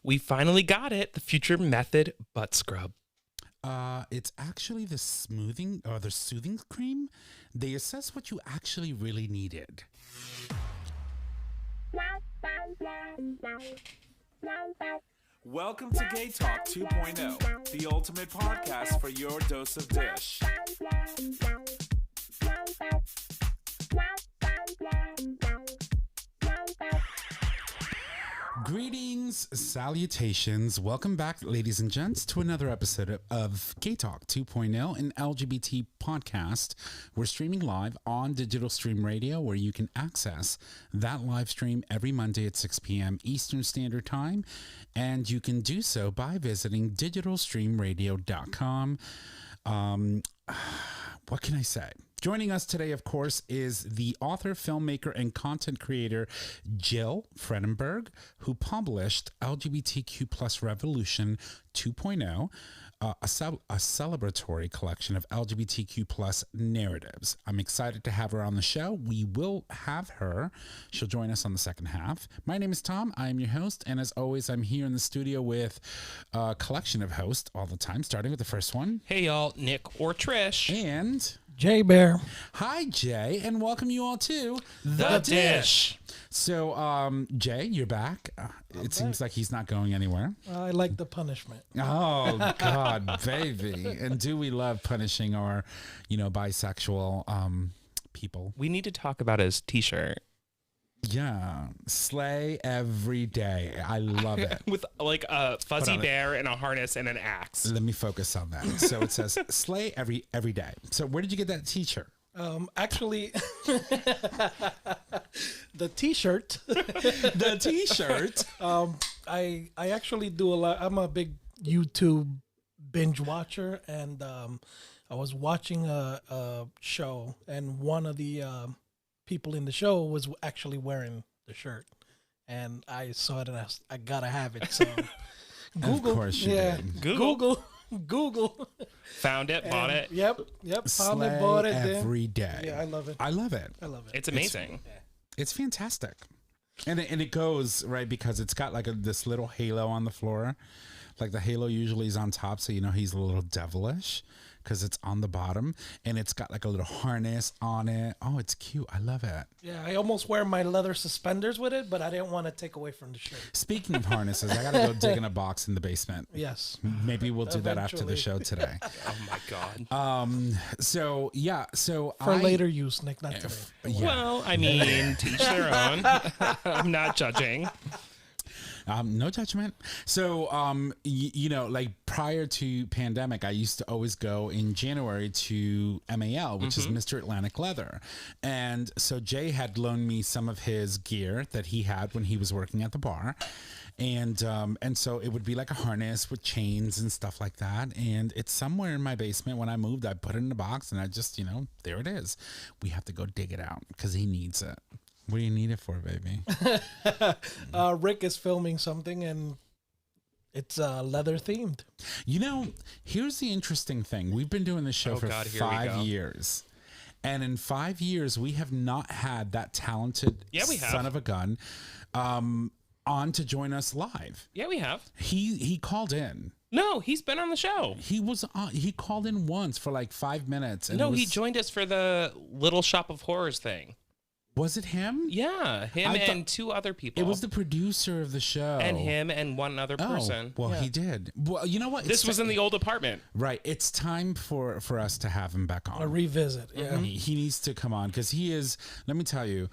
We finally got it. The Future Method butt scrub. It's actually the smoothing or the soothing cream. They assess what you actually really needed. Welcome to GayTalk 2.0, the ultimate podcast for your dose of dish. Greetings, salutations. Welcome back, ladies and gents, to another episode of GayTalk 2.0, an LGBT podcast. We're streaming live on Digital Stream Radio, where you can access that live stream every Monday at 6 p.m. Eastern Standard Time. And you can do so by visiting digitalstreamradio.com. What can I say? Joining us today, of course, is the author, filmmaker, and content creator, Jill Fredenburg, who published LGBTQ REVOLUTION 2.0, a celebratory collection of LGBTQ narratives. I'm excited to have her on the show. We will have her. She'll join us on the second half. My name is Tom. I am your host. And as always, I'm here in the studio with a collection of hosts all the time, starting with the first one. Hey, y'all. Nick or Trish. And Jay Bear. hi, Jay, and welcome you all to The Dish. So, Jay, you're back. It seems like he's not going anywhere. I like the punishment. Oh, God, baby. And do we love punishing our, bisexual people? We need to talk about his t-shirt. Yeah. Slay every day. I love it. With like a fuzzy Hold on. bear and a harness and an axe. Let me focus on that. So it says slay every day. So where did you get that t-shirt? Actually, the T-shirt. The t-shirt. I actually do a lot. I'm a big YouTube binge watcher, and I was watching a show, and one of the people in the show was actually wearing the shirt, and I saw it, and I gotta have it. So Google, Of course you did. Google. Found it, bought it. Yep. Found Slay it, bought it. every day. Yeah, I love it. I love it. It's amazing. It's fantastic. And it goes, right, because it's got like this little halo on the floor. Like the halo usually is on top, so he's a little devilish because it's on the bottom. And it's got like a little harness on it. Oh, it's cute. I love it. Yeah, I almost wear my leather suspenders with it, but I didn't want to take away from the shirt. Speaking of harnesses, I got to go dig in a box in the basement. Yes. Maybe we'll do that after the Eventually. show today. Oh my God. So For later use, Nick, not today. Yeah. Well, I mean, to each their own. I'm not judging. No judgment. So, like prior to pandemic, I used to always go in January to MAL, which is Mr. Atlantic Leather. And so Jay had loaned me some of his gear that he had when he was working at the bar. And so it would be like a harness with chains and stuff like that. And it's somewhere in my basement. When I moved, I put it in a box and I just, there it is. We have to go dig it out because he needs it. What do you need it for, baby? Rick is filming something, and it's leather themed. Here's the interesting thing. We've been doing this show for God, here we 5 go. years. And in 5 years, we have not had that talented Yeah, we have. son of a gun on to join us live. Yeah, we have. He called in. No, he's been on the show. He was on. He called in once for like 5 minutes. And No, it was, he joined us for the Little Shop of Horrors thing. Was it him? Yeah, him I thought- and two other people. It was the producer of the show. and him and one other person. Oh, well, Yeah. he did. Well, you know what? This was in the old apartment. Right. It's time for us to have him back on. A revisit. Yeah. He needs to come on because he is, let me tell you,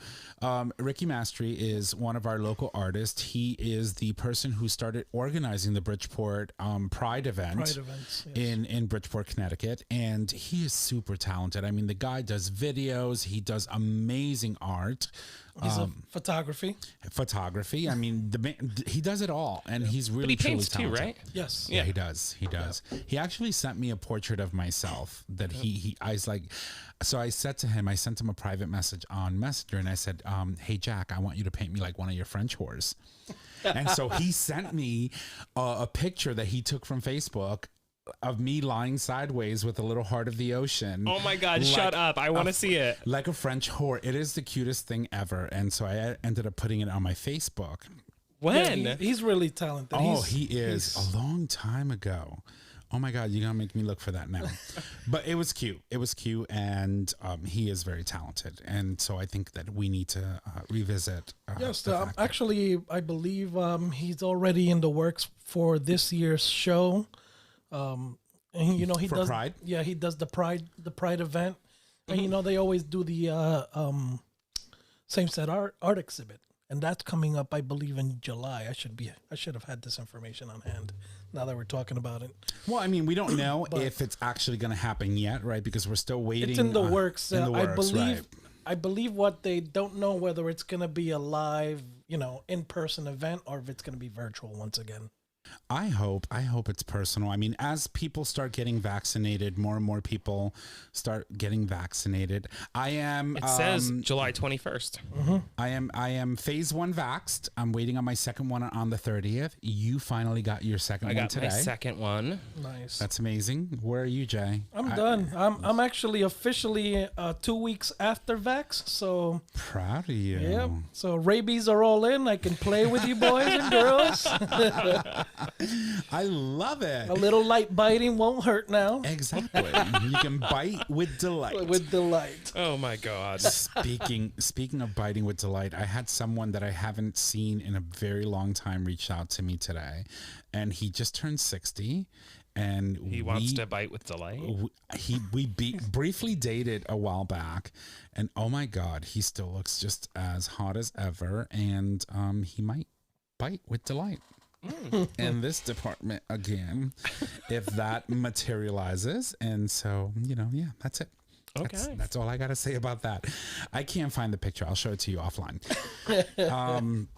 Ricky Mastry is one of our local artists. He is the person who started organizing the Bridgeport Pride event Pride events, yes. in Bridgeport, Connecticut. And he is super talented. I mean, the guy does videos. He does amazing art. He's a photography. I mean, the man, he does it all, and he's really But he paints truly too, talented. right? Yes. Yeah, he does. He does. He actually sent me a portrait of myself that I was like, so I said to him, I sent him a private message on Messenger, and I said, hey, Jack, I want you to paint me like one of your French whores. And so he sent me a picture that he took from Facebook of me lying sideways with a little heart of the ocean. Oh my God, shut up. I want to see it. Like a French whore. It is the cutest thing ever. And so I ended up putting it on my Facebook. When? Yeah, he's really talented. Oh, he is. A long time ago. Oh my God, you're gonna make me look for that now. But it was cute. It was cute, and he is very talented. And so I think that we need to revisit. Yes, the fact that- actually, I believe he's already in the works for this year's show. And he For does Pride? Yeah, he does the Pride event, and they always do the same-sex art exhibit, and that's coming up, I believe, in July. I should have had this information on hand. Now that we're talking about it, Well, I mean, we don't know if it's actually going to happen yet, right? Because we're still waiting. it's in the works. in the I works, believe. right. I believe what they don't know whether it's going to be a live, in-person event or if it's going to be virtual once again. I hope it's personal. I mean, as people start getting vaccinated, more and more people start getting vaccinated. I am. It says July 21st. I am phase 1 vaxxed. I'm waiting on my second one on the 30th. You finally got your second I one got today. my second one. Nice. That's amazing. Where are you, Jay? I'm done. I'm actually officially 2 weeks after vax. So Proud of you. yeah. So rabies are all in. I can play with you boys and girls. I love it. A little light biting won't hurt now. Exactly. You can bite with delight. With delight. Oh my God. Speaking of biting with delight, I had someone that I haven't seen in a very long time reach out to me today, and he just turned 60, and He wants to bite with delight. We briefly dated a while back, and oh my God, he still looks just as hot as ever, and he might bite with delight. In this department again, if that materializes. And so, yeah, that's it. That's all I got to say about that. I can't find the picture. I'll show it to you offline.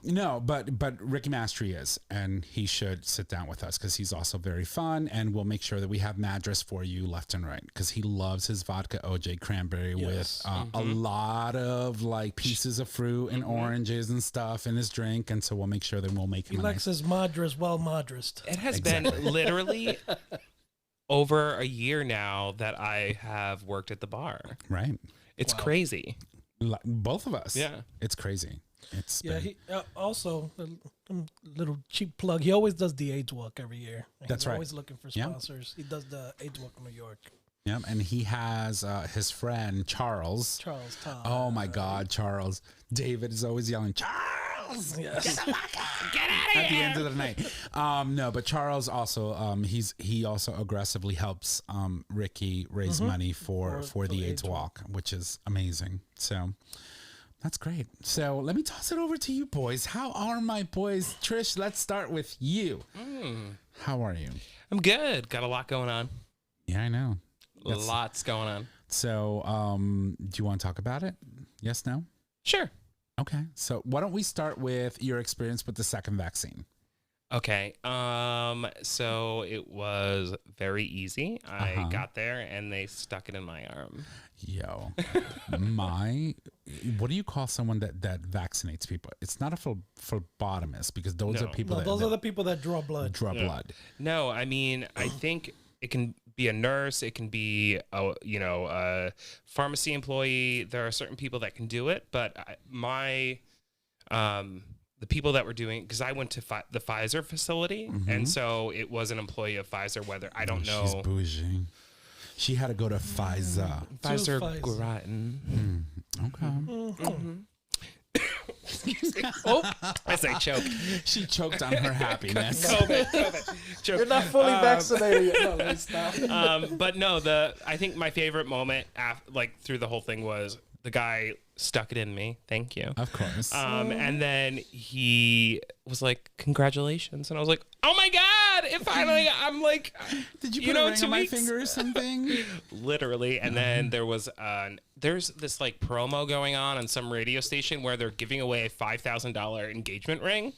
No, but Ricky Mastery is, and he should sit down with us because he's also very fun, and we'll make sure that we have Madras for you left and right because he loves his vodka OJ cranberry with a lot of like pieces of fruit and oranges and stuff in his drink, and so we'll make sure that we'll make him He likes his Madras well Madras. It has been literally over a year now that I have worked at the bar. right. It's crazy. Both of us. Yeah. It's crazy. It's Yeah, been- he also a little cheap plug. He always does the AIDS Walk every year. That's He's right. Always looking for Yeah. sponsors. He does the AIDS Walk in New York. yeah, and he has his friend Charles. Charles Todd. Oh my God, Charles! David is always yelling, Charles! Yes. At the end of the night. No, but Charles also he also aggressively helps Ricky raise money for the AIDS Walk, which is amazing. So that's great. So let me toss it over to you boys. How are my boys? Trish, let's start with you. How are you? I'm good. Got a lot going on. Yeah, I know. Lots going on. So do you want to talk about it? Yes, no? Sure. Okay. So why don't we start with your experience with the second vaccine? Okay. So it was very easy. I got there and they stuck it in my arm. Yo, what do you call someone that vaccinates people? It's not a phlebotomist because those are people No, that those are the people that draw blood. draw blood. No, I mean, I think it can be a nurse. It can be a pharmacy employee. There are certain people that can do it, but the people that were doing, because I went to the Pfizer facility, and so it was an employee of Pfizer. Whether I don't know, She's bougie. She had to go to Pfizer. Pfizer Pfizer. Gratin. Okay. Oh, as I choke. She choked on her happiness. COVID. Choke. You're not fully vaccinated yet. No, let me stop. But no, I think my favorite moment, through the whole thing, was the guy stuck it in me. Thank you. Of course. And then he was like, "Congratulations!" And I was like, "Oh my god!" It finally. I'm like, Did you put a ring 2 on my weeks? finger or something? Literally. And then there's this like promo going on some radio station where they're giving away a $5,000 engagement ring.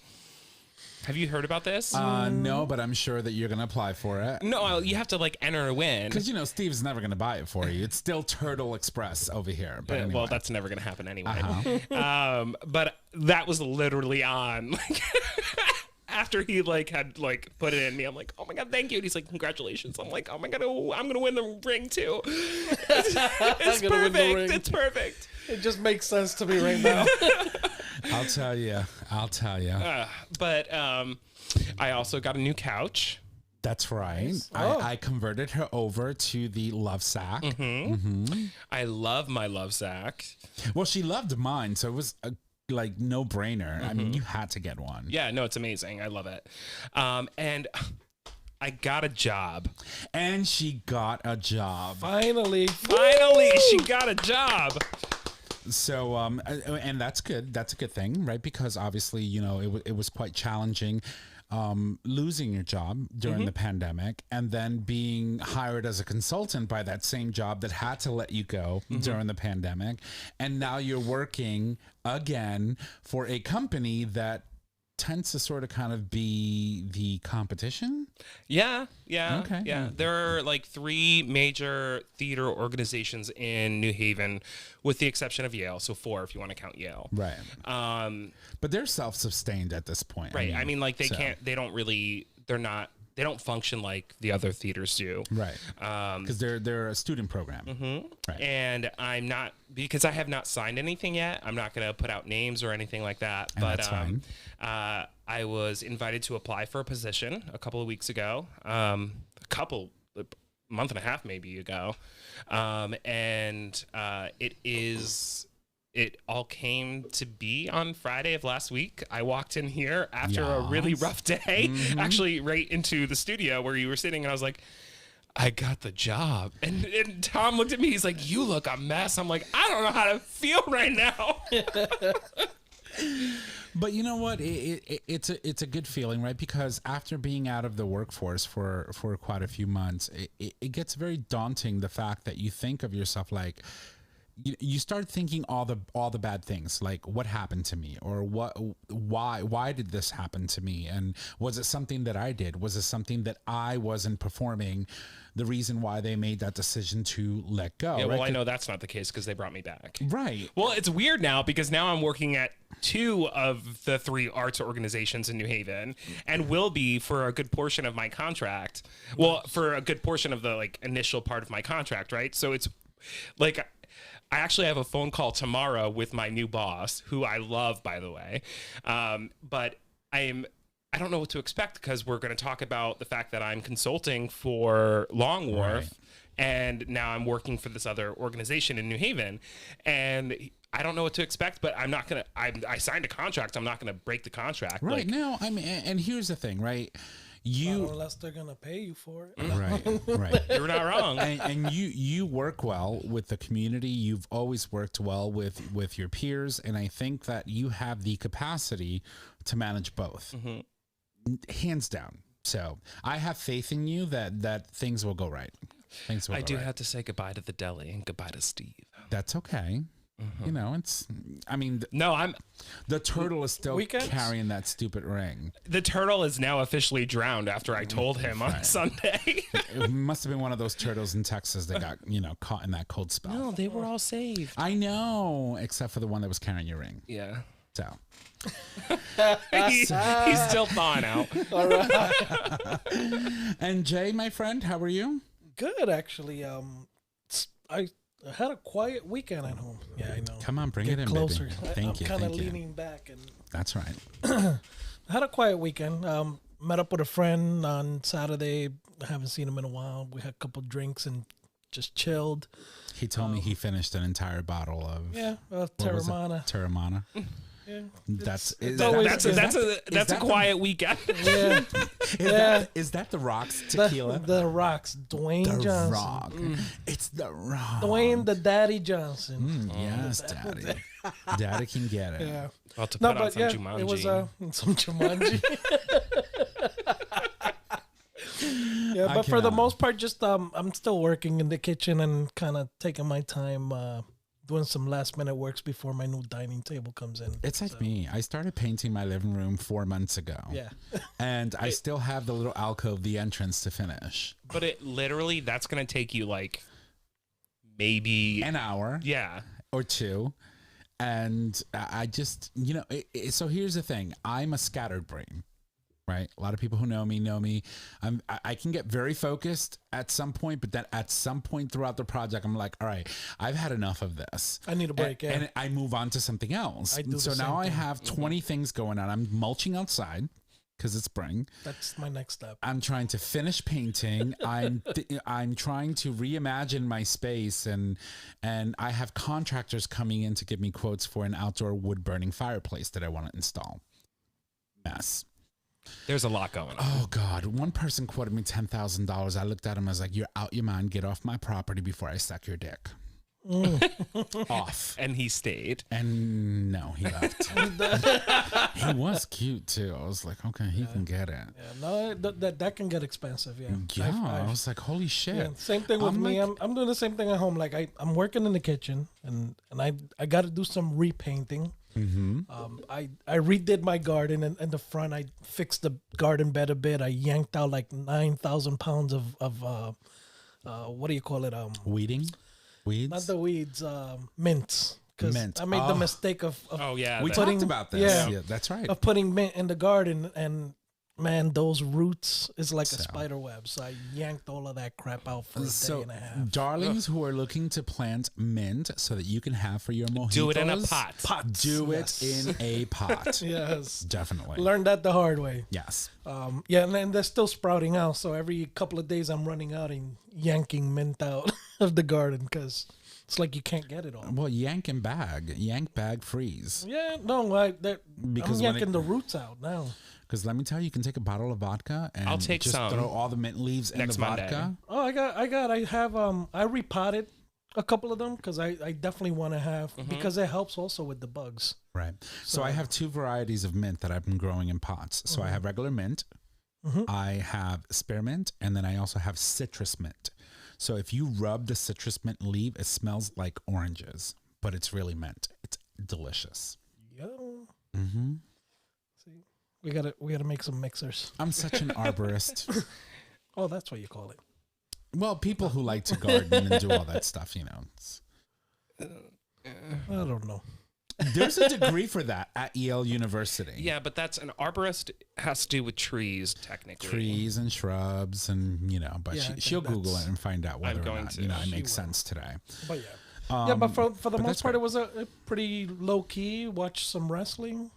Have you heard about this? No, but I'm sure that you're going to apply for it. No, you have to like enter a win. Because, Steve's never going to buy it for you. It's still Turtle Express over here. But anyway. Well, that's never going to happen anyway. But that was literally on. Like, after he had put it in me, I'm like, "Oh my god, thank you!" And he's like, "Congratulations!" I'm like, "Oh my god, I'm gonna win the ring too." It's gonna win the perfect. ring. It's perfect. It just makes sense to me right now. I'll tell you, I'll tell you. But I also got a new couch. That's right. Nice. Oh. I converted her over to the love sack. I love my love sack. Well, she loved mine, so it was a like no brainer. I mean, you had to get one. Yeah, no, it's amazing. I love it. And I got a job. And she got a job. Finally, She got a job. So, and that's good. That's a good thing, right? Because obviously, you know, it was quite challenging losing your job during the pandemic and then being hired as a consultant by that same job that had to let you go during the pandemic. And now you're working again for a company that tends to sort of kind of be the competition. Yeah. Okay. Yeah. There are like 3 major theater organizations in New Haven, with the exception of Yale. So 4 if you want to count Yale. Right. But they're self-sustained at this point. Right. I mean, like they don't function like the other theaters do. Right. Because they're a student program. Right. And because I have not signed anything yet, I'm not going to put out names or anything like that. And but that's fine. I was invited to apply for a position a couple of weeks ago, a month and a half maybe ago. It all came to be on Friday of last week. I walked in here after a really rough day, actually right into the studio where you were sitting, and I was like, I got the job. And Tom looked at me, he's like, you look a mess. I'm like, I don't know how to feel right now. But you know what? It's a good feeling, right? Because after being out of the workforce for quite a few months, it gets very daunting, the fact that you think of yourself like, you start thinking all the bad things, like what happened to me, or why did this happen to me, and was it something that I did? Was it something that I wasn't performing? The reason why they made that decision to let go. Yeah, well, right? I know that's not the case because they brought me back. Right. Well, it's weird now because now I'm working at 2 of the 3 arts organizations in New Haven, and will be for a good portion of my contract. Well, for a good portion of the like initial part of my contract, right? So it's like, I actually have a phone call tomorrow with my new boss, who I love, by the way. But I don't know what to expect, because we're going to talk about the fact that I'm consulting for Long Wharf, Right. and now I'm working for this other organization in New Haven, and I don't know what to expect, but I'm not going to, I signed a contract. I'm not going to break the contract. Right. Like, Now, I mean, and here's the thing, right? unless they're gonna pay you for it. Right. you're not wrong. And you work well with the community. You've always worked well with your peers, and I think that you have the capacity to manage both, hands down. So I have faith in you that things will go right. I do have to say goodbye to the deli and goodbye to Steve. That's okay. You know, the turtle is still Weekends? carrying that stupid ring. The turtle is now officially drowned after I told him on Sunday. It must have been one of those turtles in Texas that got, caught in that cold spell. No, they were all saved. I know, except for the one that was carrying your ring. Yeah. So He's still thawing out. All right. And Jay, my friend, how are you? Good, actually. I had a quiet weekend at home. Yeah, I know. Come on, bring Get it in, closer. baby. I'm Thank you. kind of Thank you. leaning back, and That's right. I had a quiet weekend. Met up with a friend on Saturday. I haven't seen him in a while. We had a couple drinks and just chilled. He told me he finished an entire bottle of Terramana. Terramana. Yeah. That's That's a quiet weekend. Yeah. Is that the Rock's tequila? The Rocks. Dwayne The Johnson. Rock. It's the Rock. Dwayne the Daddy Johnson. Yes, Daddy. Daddy can get it. Yeah. I'll have to put on some Jumanji. It was some Jumanji. Yeah, but for the most part, just I'm still working in the kitchen and kind of taking my time doing some last minute works before my new dining table comes in. It's like me. I started painting my living room 4 months ago. Yeah. And I still have the little alcove, the entrance to finish. But it literally, that's going to take you like maybe An hour. Yeah. Or 2. And I just, so here's the thing. I'm a scattered brain. right? A lot of people who know me. I can get very focused at some point, but then at some point throughout the project, I'm like, all right, I've had enough of this. I need a break. And I move on to something else. I do So the same now I thing. have 20 things going on. I'm mulching outside because it's spring. That's my next step. I'm trying to finish painting. I'm trying to reimagine my space, and I have contractors coming in to give me quotes for an outdoor wood burning fireplace that I want to install. Mess. There's a lot going on. Oh God! One person quoted me $10,000. I looked at him. I was like, "You're out your mind. Get off my property before I suck your dick." Off. And he stayed. And no, he left. He was cute too. I was like, okay, he can get it. Yeah, no, that can get expensive. Yeah. Yeah, I I've- was like, holy shit. yeah, same thing with I'm me. like- I'm doing the same thing at home. Like I'm working in the kitchen, and I got to do some repainting. Mm-hmm. I redid my garden, and in the front I fixed the garden bed a bit. I yanked out like 9,000 pounds of what do you call it? Weeding? Weeds? Not the weeds, mints. Because Mint. I made the Oh. mistake of Oh yeah, we that- talked putting- about this. yeah. Yeah, that's right. of putting mint in the garden, and man, those roots is like a So. spider web. So I yanked all of that crap out for a day So, and a half. darlings who are looking to plant mint so that you can have for your mojitos, do it in a pot. Pots. Do Yes. it in a pot. Yes. Definitely. Learned that the hard way. Yes. Yeah, and then they're still sprouting out. So every couple of days, I'm running out and yanking mint out of the garden because it's like you can't get it all. Well, yank bag, freeze. Yeah, no, I'm Because when yanking it- the roots out now. Because let me tell you, you can take a bottle of vodka and I'll take just some throw all the mint leaves next in the Monday. vodka. Oh, I repotted a couple of them because I definitely want to have because it helps also with the bugs. Right. So I have two varieties of mint that I've been growing in pots. So I have regular mint, I have spearmint, and then I also have citrus mint. So if you rub the citrus mint leaf, it smells like oranges, but it's really mint. It's delicious. Yeah. Mm-hmm. See, we gotta make some mixers. I'm such an arborist. Oh, that's what you call it. Well, people who like to garden and do all that stuff, you know. I don't know. There's a degree for that at Yale University. Yeah, but that's an arborist has to do with trees technically. Trees and shrubs and, you know, but Yeah, I think she'll Google that's- it and find out whether or going not, to. you know, it She makes will. sense today. But yeah, but for the but most that's part, great. it was a pretty low key. Watched some wrestling,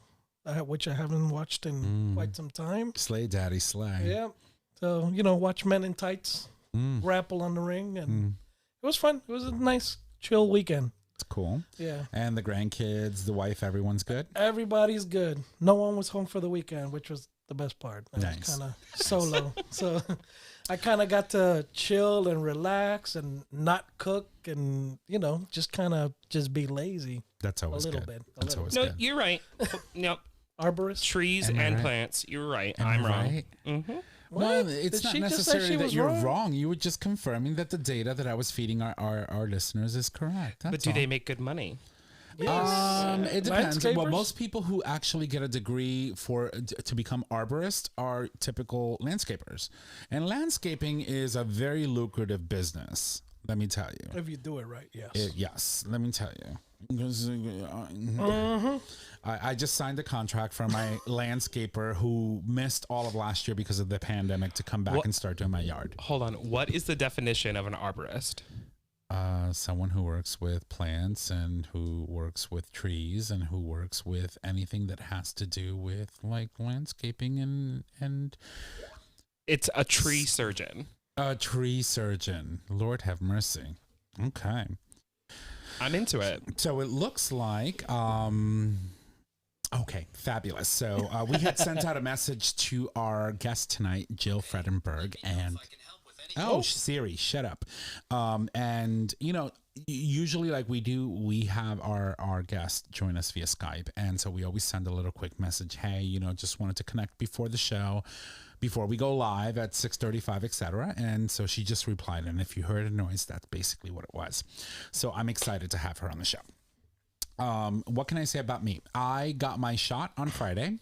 which I haven't watched in quite some time. Slay Daddy Slay. Yeah, so watch men in tights grapple on the ring, and it was fun. It was a nice chill weekend. It's cool. Yeah, And the grandkids, the wife, everyone's good. everybody's good. No one was home for the weekend, which was the best part. I Nice. was kind of solo, so I kind of got to chill and relax and not cook and just kind of just be lazy. That's always little good. bit, a That's little always No, good. you're right. No, Arborist. trees Am I and right? plants. You're right. Am I I'm wrong. right? Mm-hmm. Well, What? it's Did not she just say necessarily she that was you're wrong? wrong. You were just confirming that the data that I was feeding our listeners is correct. But That's do all. they make good money? Yes. It depends. Well, Landscapers? most people who actually get a degree to become arborist are typical landscapers, and landscaping is a very lucrative business. Let me tell you. If you do it right, yes. Yes, let me tell you. I just signed a contract for my landscaper who missed all of last year because of the pandemic to come back What? and start doing my yard. Hold on. What is the definition of an arborist? Someone who works with plants and who works with trees and who works with anything that has to do with like landscaping and It's a tree surgeon. a tree surgeon. Lord have mercy. Okay. I'm into it. So it looks like, okay, fabulous. So we had sent out a message to our guest tonight, Jill Fredenburg, and Siri, shut up. And usually like we have our guests join us via Skype, and so we always send a little quick message. Hey, just wanted to connect before the show, before we go live at 6:35, etc. And so she just replied, and if you heard a noise, that's basically what it was. So I'm excited to have her on the show. What can I say about me? I got my shot on Friday.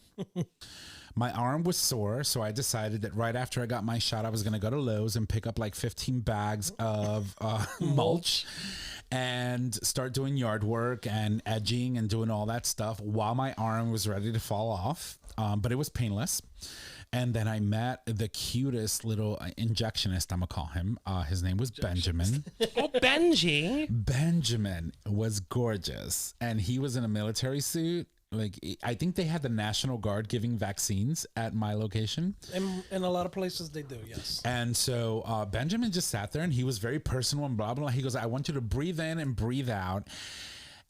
My arm was sore, so I decided that right after I got my shot, I was going to go to Lowe's and pick up like 15 bags of mulch and start doing yard work and edging and doing all that stuff while my arm was ready to fall off. But it was painless. And then I met the cutest little injectionist, I'm going to call him. His name was Benjamin. Oh, Benji. Benjamin was gorgeous. And he was in a military suit. Like, I think they had the National Guard giving vaccines at my location. In a lot of places they do, yes. And so Benjamin just sat there and he was very personal and blah, blah, blah. He goes, I want you to breathe in and breathe out.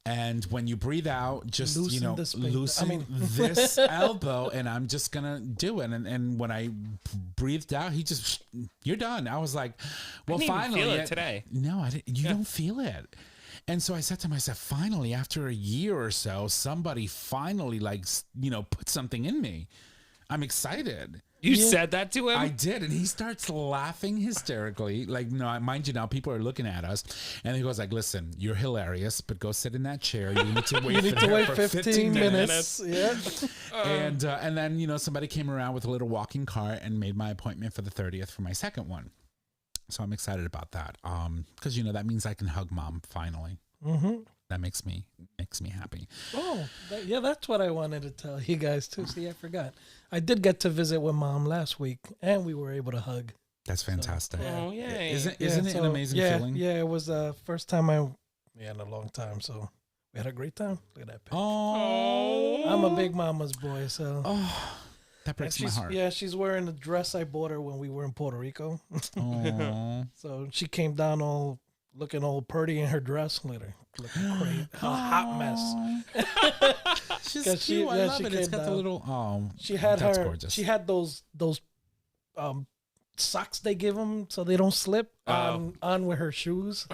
And when you breathe out, just, loosen this elbow, and I'm just going to do it. And when I breathed out, he just, you're done. I was like, well, I didn't finally. even feel it today. No, I didn't. You don't feel it. And so I said to myself, finally, after a year or so, somebody finally, put something in me. I'm excited. You said that to him? I did, and he starts laughing hysterically. Like, no, mind you, now people are looking at us, and he goes like, "Listen, you're hilarious, but go sit in that chair. You need to wait. For 15 minutes." Yeah. And then somebody came around with a little walking cart and made my appointment for the 30th for my second one. So I'm excited about that. Because that means I can hug mom finally. Mm-hmm. That makes me happy. Oh, that's what I wanted to tell you guys too. See, I forgot. I did get to visit with mom last week, and we were able to hug. That's fantastic. So, yeah. Oh, yay. Isn't it an amazing feeling? Yeah, it was the first time in a long time. So we had a great time. Look at that picture. Oh, I'm a big mama's boy, so. Oh, that breaks my heart. Yeah, she's wearing the dress I bought her when we were in Puerto Rico. Oh. So she came down all looking all pretty in her dress, looking great, a hot mess. She's cute. I love it. It's got the little. Oh, she had that's her. gorgeous. She had those socks they give them so they don't slip on with her shoes.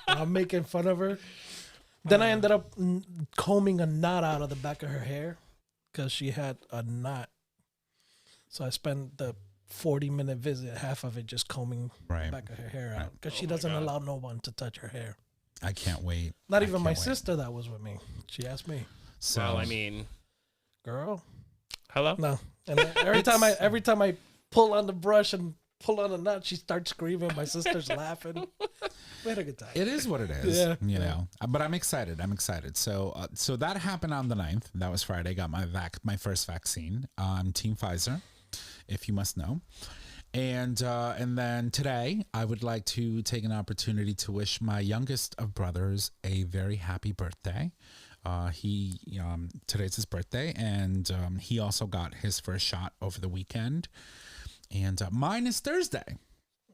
I'm making fun of her. Then I ended up combing a knot out of the back of her hair because she had a knot. So I spent the 40-minute visit, half of it just combing the back of her hair out because she doesn't allow no one to touch her hair. I can't wait. Not even my sister that was with me. She asked me. So, well, I mean, girl, hello. No, and every time I pull on the brush and pull on the knot, she starts screaming. My sister's laughing. We had a good time. It is what it is. Yeah. But I'm excited. So that happened on the 9th. That was Friday. Got my first vaccine. Team Pfizer, if you must know. And then today, I would like to take an opportunity to wish my youngest of brothers a very happy birthday. Today's his birthday, and he also got his first shot over the weekend. And mine is Thursday.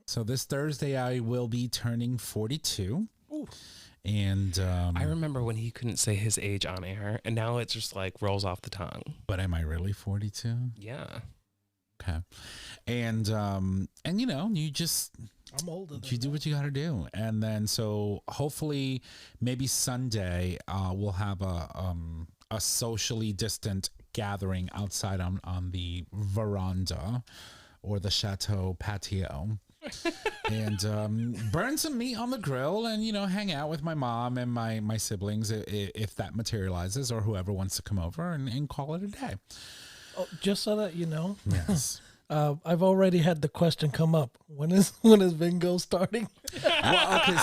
So this Thursday, I will be turning 42. Ooh. And I remember when he couldn't say his age on air, and now it just rolls off the tongue. But am I really 42? Yeah. Okay. And you just, I'm older. You do what you got to do. And then, so hopefully maybe Sunday, we'll have a socially distant gathering outside on the veranda or the chateau patio. And burn some meat on the grill and hang out with my mom and my siblings if that materializes, or whoever wants to come over, and call it a day. Oh, just so that you know, yes. I've already had the question come up. When is bingo starting? Well, okay,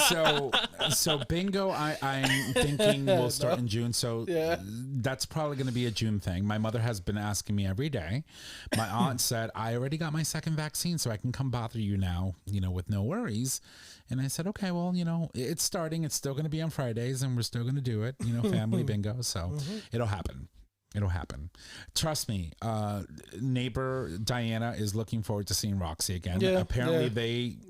so bingo, I'm thinking will start in June. So that's probably going to be a June thing. My mother has been asking me every day. My aunt said, I already got my second vaccine, so I can come bother you now, with no worries. And I said, okay, well, it's starting. It's still going to be on Fridays, and we're still going to do it, family bingo. So it'll happen. It'll happen. Trust me. Neighbor Diana is looking forward to seeing Roxy again. Yeah, apparently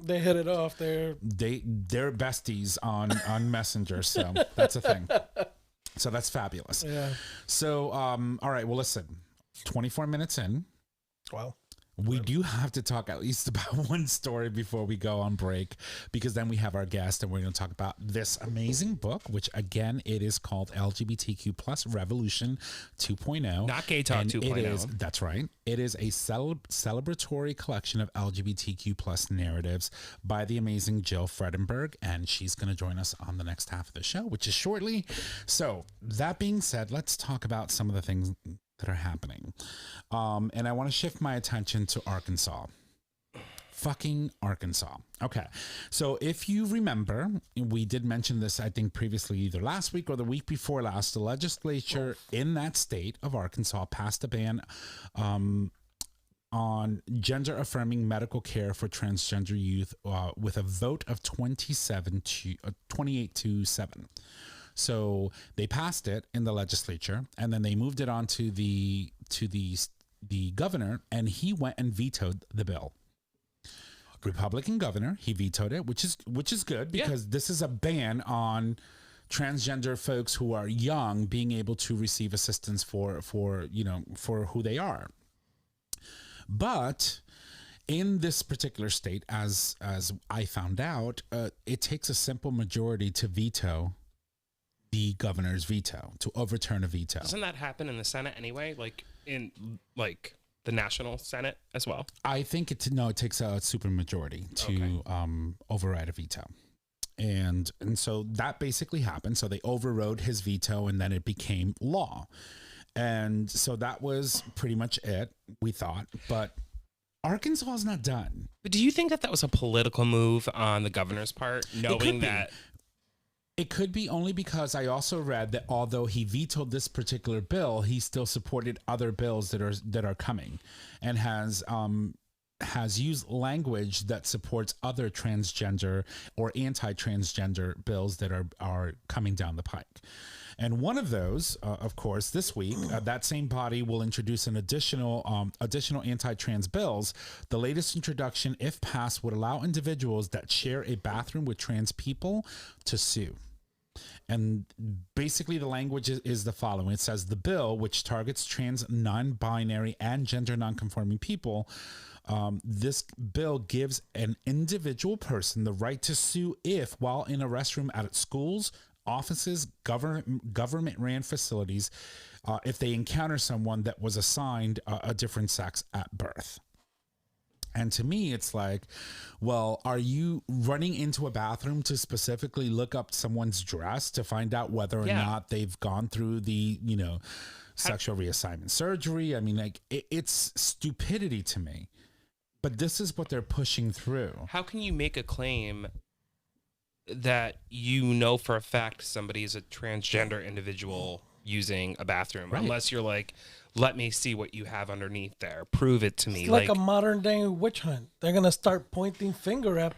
they hit it off. They're besties on Messenger, so that's a thing. So that's fabulous. Yeah. So all right, well, listen. 24 minutes in. Wow. We do have to talk at least about one story before we go on break, because then we have our guest and we're going to talk about this amazing book, which again, it is called LGBTQ Revolution 2.0. Not GayTalk 2.0. That's right. It is a celebratory collection of LGBTQ narratives by the amazing Jill Fredenburg, and she's going to join us on the next half of the show, which is shortly. So that being said, let's talk about some of the things that are happening. And I want to shift my attention to Arkansas. Fucking Arkansas. Okay. So if you remember, we did mention this, I think, previously, either last week or the week before last. The legislature in that state of Arkansas passed a ban on gender affirming medical care for transgender youth with a vote of 28 to 7. So they passed it in the legislature, and then they moved it on to the governor, and he went and vetoed the bill. Republican governor, he vetoed it, which is good, because this is a ban on transgender folks who are young being able to receive assistance for who they are. But in this particular state, as I found out, it takes a simple majority to veto the governor's veto, to overturn a veto. Doesn't that happen in the Senate anyway? Like in the national Senate as well? I think it takes a supermajority to override a veto. And so that basically happened. So they overrode his veto, and then it became law. And so that was pretty much it, we thought. But Arkansas is not done. But do you think that was a political move on the governor's part, knowing that? It could be, only because I also read that although he vetoed this particular bill, he still supported other bills that are coming, and has used language that supports other transgender or anti-transgender bills that are coming down the pike. And one of those, of course, this week, that same body will introduce an additional anti-trans bills. The latest introduction, if passed, would allow individuals that share a bathroom with trans people to sue. And basically the language is the following. It says the bill, which targets trans, non-binary, and gender non-conforming people, this bill gives an individual person the right to sue if, while in a restroom at schools, offices, government-ran facilities, if they encounter someone that was assigned a different sex at birth. And to me, it's like, well, are you running into a bathroom to specifically look up someone's dress to find out whether or not they've gone through the, sexual reassignment surgery? I mean, like, it's stupidity to me. But this is what they're pushing through. How can you make a claim that for a fact somebody is a transgender individual using a bathroom, unless you're like, let me see what you have underneath there, prove it to me? It's like a modern day witch hunt. They're gonna start pointing fingers at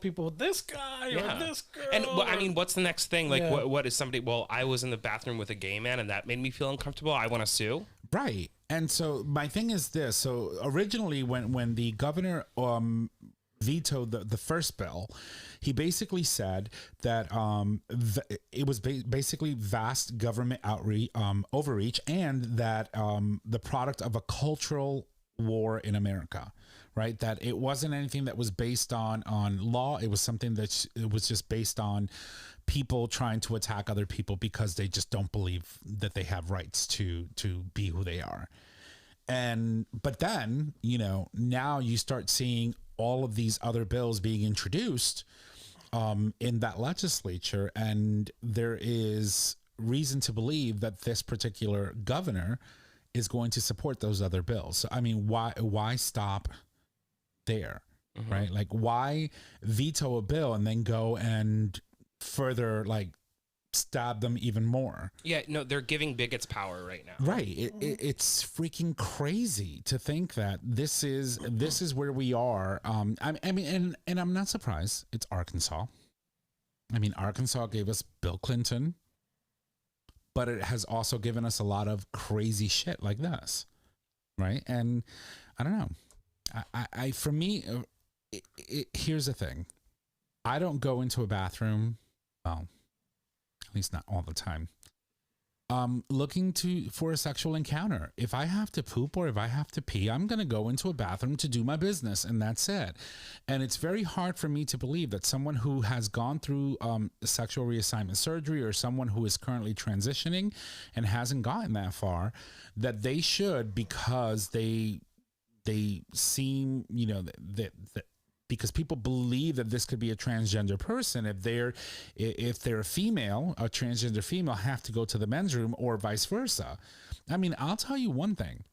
people. This guy or this girl. And I mean, what's the next thing? Like, what is somebody? Well, I was in the bathroom with a gay man, and that made me feel uncomfortable. I want to sue. Right. And so my thing is this. So originally, when the governor vetoed the first bill, he basically said that it was basically vast government overreach, and that the product of a cultural war in America, right? That it wasn't anything that was based on law. It was something that it was just based on people trying to attack other people because they just don't believe that they have rights to be who they are. But then, now you start seeing all of these other bills being introduced in that legislature, and there is reason to believe that this particular governor is going to support those other bills. So, I mean, why stop there, right? Like, why veto a bill and then go and further, like, stab them even more? Yeah, no, they're giving bigots power right now. Right. It's freaking crazy to think that this is where we are. I mean, and I'm not surprised. It's Arkansas. I mean, Arkansas gave us Bill Clinton, but it has also given us a lot of crazy shit like this, right? And I don't know. I for me, here's the thing. I don't go into a bathroom, well, at least not all the time, looking for a sexual encounter. If I have to poop or if I have to pee, I'm going to go into a bathroom to do my business, and that's it. And it's very hard for me to believe that someone who has gone through sexual reassignment surgery, or someone who is currently transitioning and hasn't gotten that far, that they should, because they seem, that because people believe that this could be a transgender person. If they're a female, a transgender female, have to go to the men's room or vice versa. I mean, I'll tell you one thing.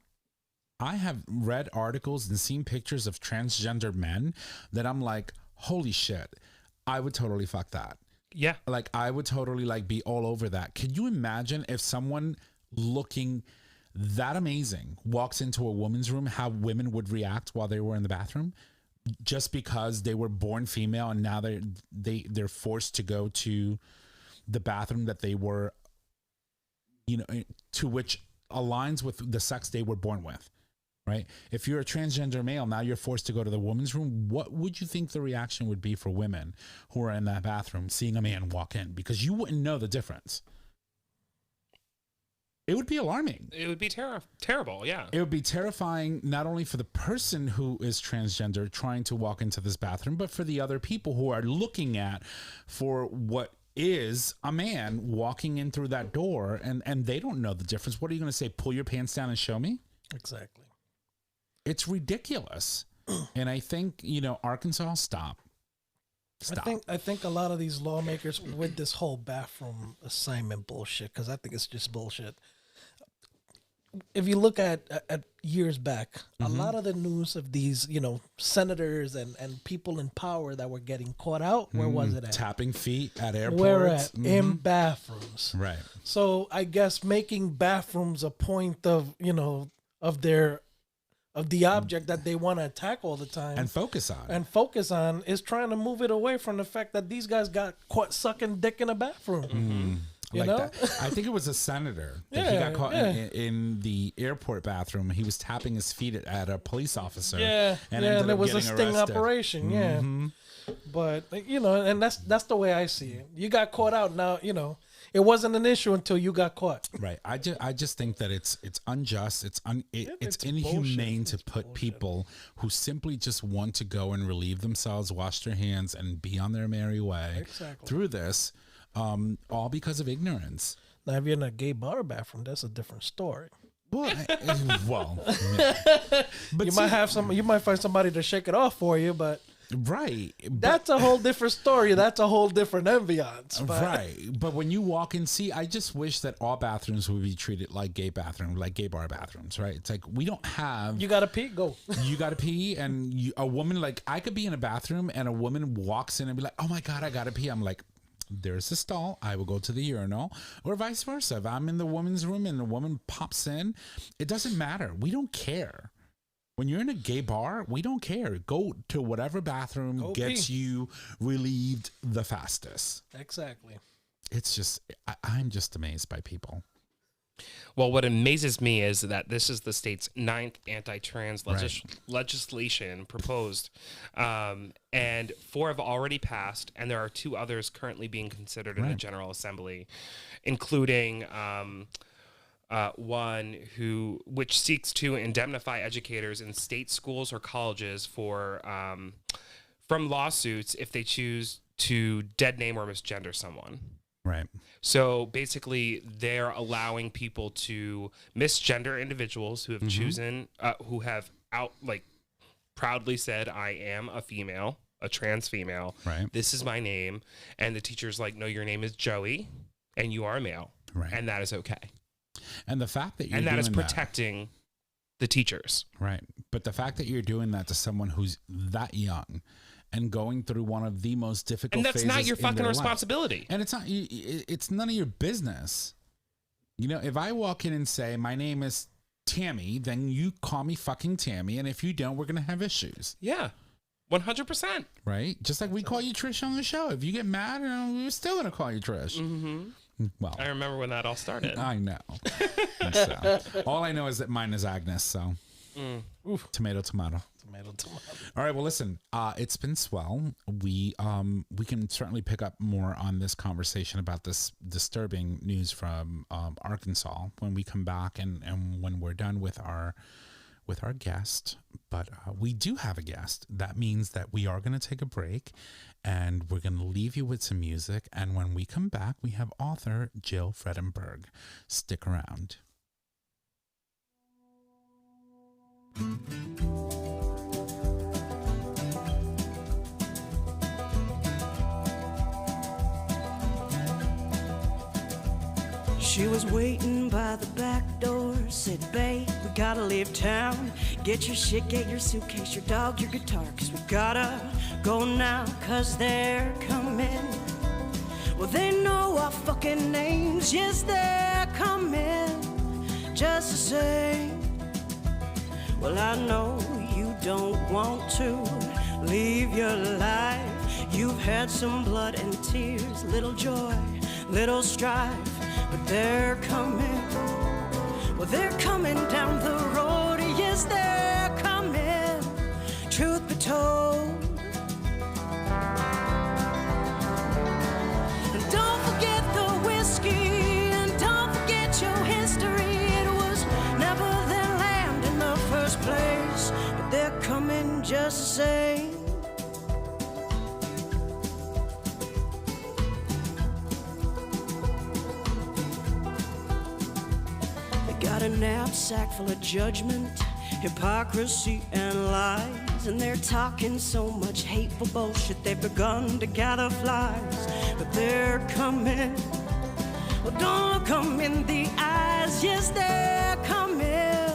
I have read articles and seen pictures of transgender men that I'm like, holy shit, I would totally fuck that. Yeah. Like, I would totally like be all over that. Can you imagine if someone looking that amazing walks into a woman's room, how women would react while they were in the bathroom? Just because they were born female and now they're forced to go to the bathroom that they were, you know, to which aligns with the sex they were born with. Right? If you're a transgender male, now you're forced to go to the woman's room. What would you think the reaction would be for women who are in that bathroom seeing a man walk in? Because you wouldn't know the difference. It would be alarming. It would be terrible. Yeah. It would be terrifying, not only for the person who is transgender trying to walk into this bathroom, but for the other people who are looking at for what is a man walking in through that door, and they don't know the difference. What are you going to say? Pull your pants down and show me? Exactly. It's ridiculous. And I think, you know, Arkansas, stop. I think a lot of these lawmakers with this whole bathroom assignment bullshit, because I think it's just bullshit. If you look at years back, a lot of the news of these, you know, senators and people in power that were getting caught out, where was it at? Tapping feet at airports. Where at? In bathrooms. Right. So I guess making bathrooms a point of, you know, of the object that they want to attack all the time And focus on. is trying to move it away from the fact that these guys got caught sucking dick in a bathroom. You Like know? that. I think it was a senator that he got caught in the airport bathroom. He was tapping his feet at a police officer. And it was a sting operation. Yeah. But, you know, and that's the way I see it. You got caught out. Now, you know, it wasn't an issue until you got caught. Right. I just think that it's unjust. It's inhumane bullshit. to put people who simply just want to go and relieve themselves, wash their hands, and be on their merry way through this, all because of ignorance. Now, if you're in a gay bar bathroom, that's a different story. Well, but You might find somebody to shake it off for you, but right. That's a whole different story. That's a whole different ambiance. But. Right. But when you walk in, see, I just wish that all bathrooms would be treated like gay bathrooms, like gay bar bathrooms, right? It's like, we don't have... You got to pee? Go. You got to pee, and a woman, like, I could be in a bathroom, and a woman walks in and be like, oh my God, I got to pee. I'm like, there's a stall. I will go to the urinal, or vice versa. If I'm in the woman's room and the woman pops in, it doesn't matter. We don't care. When you're in a gay bar, we don't care. Go to whatever bathroom gets you relieved the fastest. Exactly. It's just, I'm just amazed by people. Well, what amazes me is that this is the state's 9th anti-trans legislation proposed, and 4 have already passed, and there are 2 others currently being considered in the General Assembly, including one which seeks to indemnify educators in state schools or colleges for from lawsuits if they choose to dead name or misgender someone. Right. So basically, they're allowing people to misgender individuals who have chosen, who have proudly said, "I am a female, a trans female. Right. This is my name," and the teacher's like, "No, your name is Joey, and you are a male, and that is okay." And the fact that that is protecting the teachers, right? But the fact that you're doing that to someone who's that young and going through one of the most difficult, and that's not your fucking responsibility. Life. And it's not. It's none of your business. You know, if I walk in and say my name is Tammy, then you call me fucking Tammy, and if you don't, we're gonna have issues. Yeah, 100%. Right? Just like we call you Trish on the show. If you get mad, we're still gonna call you Trish. Well, I remember when that all started. I know. So, all I know is that mine is Agnes. So, tomato. All right. Well, listen. It's been swell. We can certainly pick up more on this conversation about this disturbing news from Arkansas when we come back and when we're done with our guest. But we do have a guest. That means that we are going to take a break. And we're going to leave you with some music. And when we come back, we have author Jill Fredenburg. Stick around. She was waiting by the back door, said, babe, we gotta leave town. Get your shit, get your suitcase, your dog, your guitar, cause we gotta go now, cause they're coming. Well, they know our fucking names, yes, they're coming, just the same. Well, I know you don't want to leave your life. You've had some blood and tears, little joy, little strife, but they're coming. Well, they're coming down the road, yes, they're coming, truth be told. And don't forget the whiskey, and don't forget your history. It was never their land in the first place, but they're coming just the same. Got a knapsack full of judgment, hypocrisy, and lies. And they're talking so much hateful bullshit, they've begun to gather flies. But they're coming. Well, don't look them in the eyes. Yes, they're coming.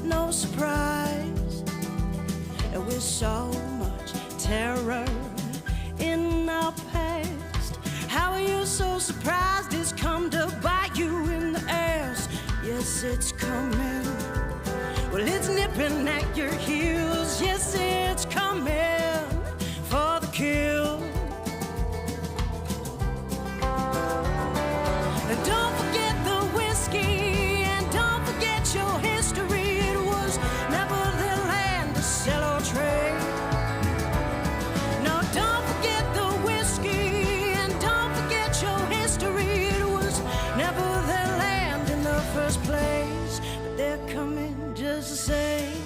No surprise. And with so much terror in our past, how are you so surprised it's come to bite you in the ass? Yes, it's coming. Well, it's nipping at your heels. Yes, it's coming for the kill. And don't forget the whiskey, and don't forget your history. It was never their land to sell or trade. No, don't forget the whiskey, and don't forget your history. It was never their land in the first place, but they're coming just the same.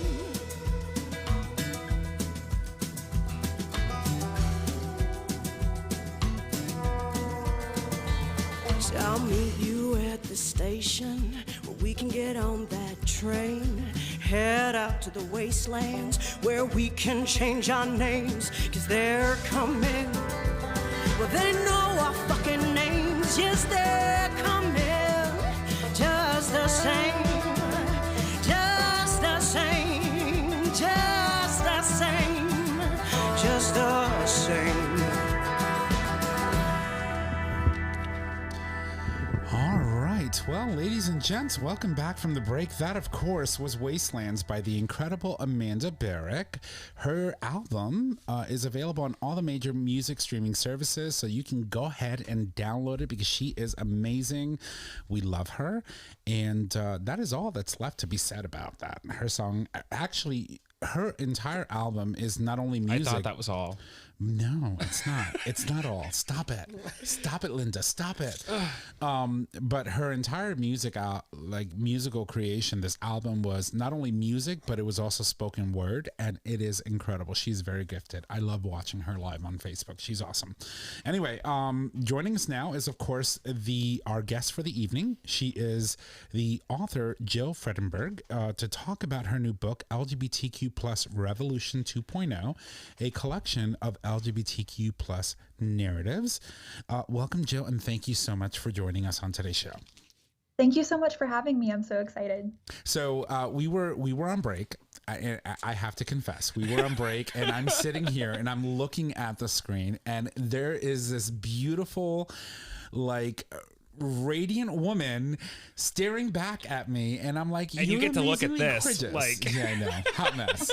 So I'll meet you at the station where we can get on that train. Head out to the wastelands where we can change our names, cause they're coming. Well, they know our fucking names. Yes, they're coming just the same. Just the same. Just the same. Just the same. All right. Well, ladies and gents, welcome back from the break. That, of course, was Wastelands by the incredible Amanda Barrick. Her album is available on all the major music streaming services, so you can go ahead and download it because she is amazing. We love her. And that is all that's left to be said about that. Her song, actually, her entire album is not only music. I thought that was all. No, it's not. It's not all. Stop it. Stop it, Linda. Stop it. But her entire musical creation, this album was not only music, but it was also spoken word, and it is incredible. She's very gifted. I love watching her live on Facebook. She's awesome. Anyway, joining us now is, of course, our guest for the evening. She is the author, Jill Fredenburg, to talk about her new book, LGBTQ Revolution 2.0, a collection of LGBTQ plus narratives. Welcome, Jill, and thank you so much for joining us on today's show. Thank you so much for having me. I'm so excited. So we were on break. I have to confess, we were on break, and I'm sitting here and I'm looking at the screen, and there is this beautiful, radiant woman staring back at me, and I'm like, and you get to look at this, gorgeous. Yeah, I know, hot mess.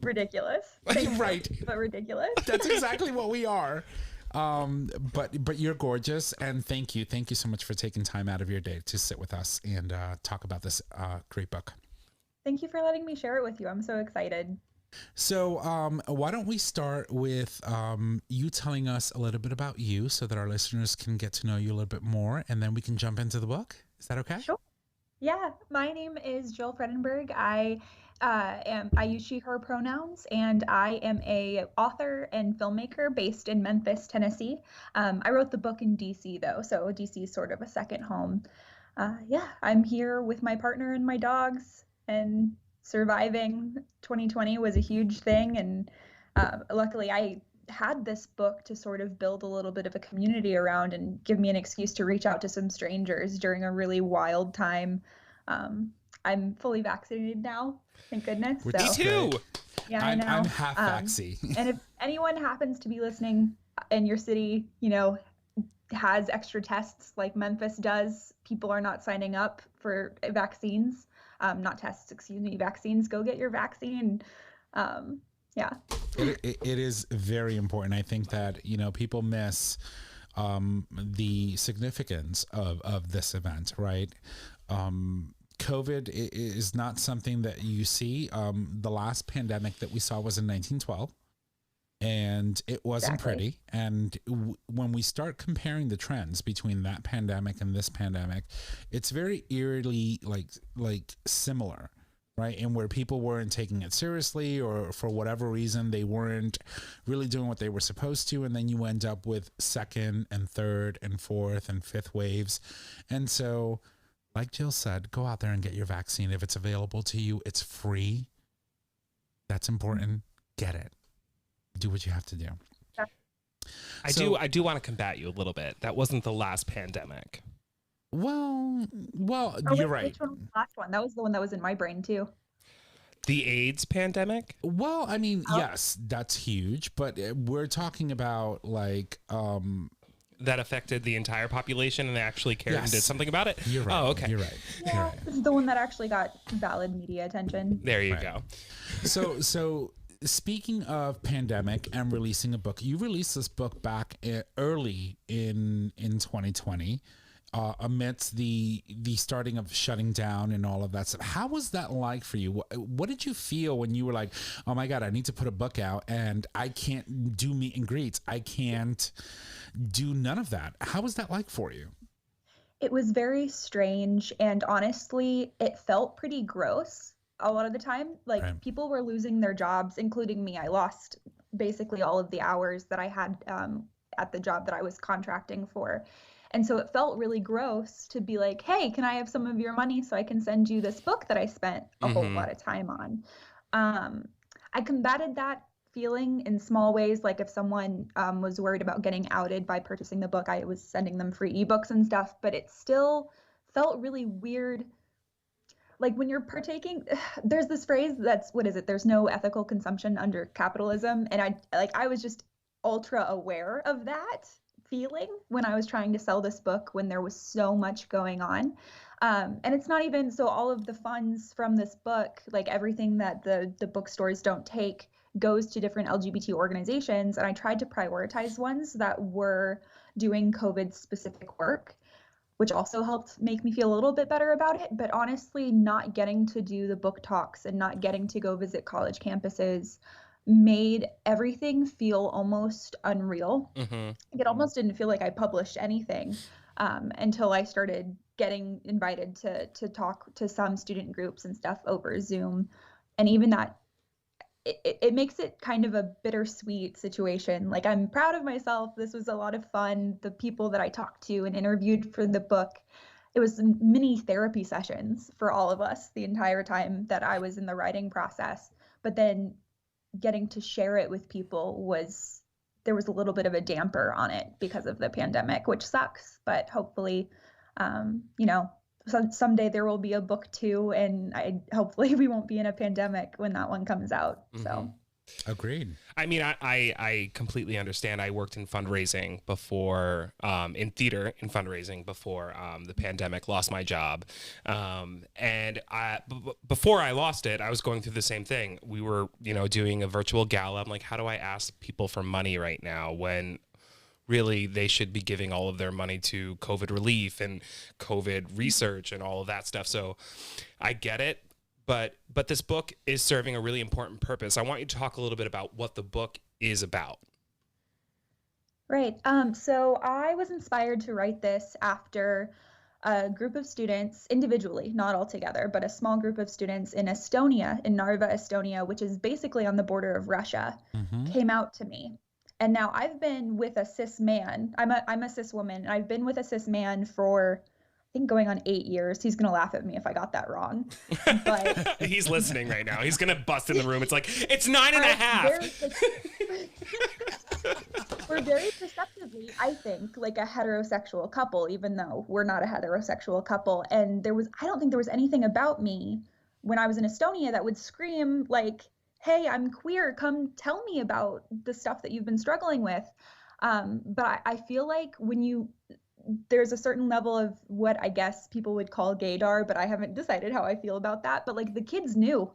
Ridiculous. Right. But ridiculous. That's exactly what we are. But you're gorgeous, and thank you so much for taking time out of your day to sit with us and talk about this great book. Thank you for letting me share it with you. I'm so excited. So why don't we start with you telling us a little bit about you so that our listeners can get to know you a little bit more, and then we can jump into the book. Is that okay? Sure. Yeah, my name is Jill Fredenburg. I use she, her pronouns, and I am a author and filmmaker based in Memphis, Tennessee. I wrote the book in DC though, so DC is sort of a second home. I'm here with my partner and my dogs, and surviving 2020 was a huge thing. And luckily I had this book to sort of build a little bit of a community around and give me an excuse to reach out to some strangers during a really wild time. I'm fully vaccinated now, thank goodness. Which Me So too. yeah, I know. I'm half vaxxy. And if anyone happens to be listening in your city, you know, has extra tests like Memphis does, people are not signing up for vaccines, not tests, excuse me, vaccines. Go get your vaccine. Yeah. It is very important. I think that, you know, people miss the significance of this event, right? COVID is not something that you see. The last pandemic that we saw was in 1912. And it wasn't pretty. And when we start comparing the trends between that pandemic and this pandemic, it's very eerily like similar, right? And where people weren't taking it seriously, or for whatever reason, they weren't really doing what they were supposed to. And then you end up with second and third and fourth and fifth waves. And so, like Jill said, go out there and get your vaccine. If it's available to you, it's free. That's important. Get it. Do what you have to do. I do want to combat you a little bit. That wasn't the last pandemic. Well, Oh, you're wait, right. which one was the last one? That was the one that was in my brain too. The AIDS pandemic? Well, I mean, yes, that's huge, but we're talking about like That affected the entire population and they actually cared and Yes. did something about it? You're right. Oh, okay. You're right. You're Yeah, right. this is the one that actually got valid media attention. There you Right. go. So speaking of pandemic and releasing a book, you released this book back early in 2020, amidst the starting of shutting down and all of that stuff. How was that like for you? What did you feel when you were like, oh my God, I need to put a book out and I can't do meet and greets. I can't do none of that. How was that like for you? It was very strange, and honestly, it felt pretty gross a lot of the time. Like Right. people were losing their jobs, including me. I lost basically all of the hours that I had at the job that I was contracting for. And so it felt really gross to be like, hey, can I have some of your money so I can send you this book that I spent a whole lot of time on? I combated that feeling in small ways. Like if someone was worried about getting outed by purchasing the book, I was sending them free ebooks and stuff, but it still felt really weird. Like when you're partaking, there's this phrase that's, what is it? There's no ethical consumption under capitalism. And I was just ultra aware of that feeling when I was trying to sell this book when there was so much going on. And it's not even, so all of the funds from this book, like everything that the bookstores don't take, goes to different LGBT organizations. And I tried to prioritize ones that were doing COVID specific work, which also helped make me feel a little bit better about it. But honestly, not getting to do the book talks and not getting to go visit college campuses made everything feel almost unreal. It almost didn't feel like I published anything until I started getting invited to talk to some student groups and stuff over Zoom. And even that, it makes it kind of a bittersweet situation. Like, I'm proud of myself. This was a lot of fun. The people that I talked to and interviewed for the book, it was mini therapy sessions for all of us the entire time that I was in the writing process. But then getting to share it with people there was a little bit of a damper on it because of the pandemic, which sucks. But hopefully, someday there will be a book 2, and hopefully we won't be in a pandemic when that one comes out. So Agreed. I mean, I completely understand. I worked in fundraising before, in theater in fundraising before the pandemic, lost my job. And before I lost it, I was going through the same thing. We were, doing a virtual gala. I'm like, how do I ask people for money right now when really they should be giving all of their money to COVID relief and COVID research and all of that stuff? So I get it. But this book is serving a really important purpose. I want you to talk a little bit about what the book is about. Right. So I was inspired to write this after a group of students, individually, not all together, but a small group of students in Estonia, in Narva, Estonia, which is basically on the border of Russia, came out to me. And now I've been with a cis man. I'm a cis woman. And I've been with a cis man for, I think, going on 8 years. He's going to laugh at me if I got that wrong. But He's listening right now. He's going to bust in the room. It's like, it's 9.5. we're very perceptively, I think, like a heterosexual couple, even though we're not a heterosexual couple. And I don't think there was anything about me when I was in Estonia that would scream like, hey, I'm queer, come tell me about the stuff that you've been struggling with. But I feel like there's a certain level of what I guess people would call gaydar, but I haven't decided how I feel about that. But like the kids knew,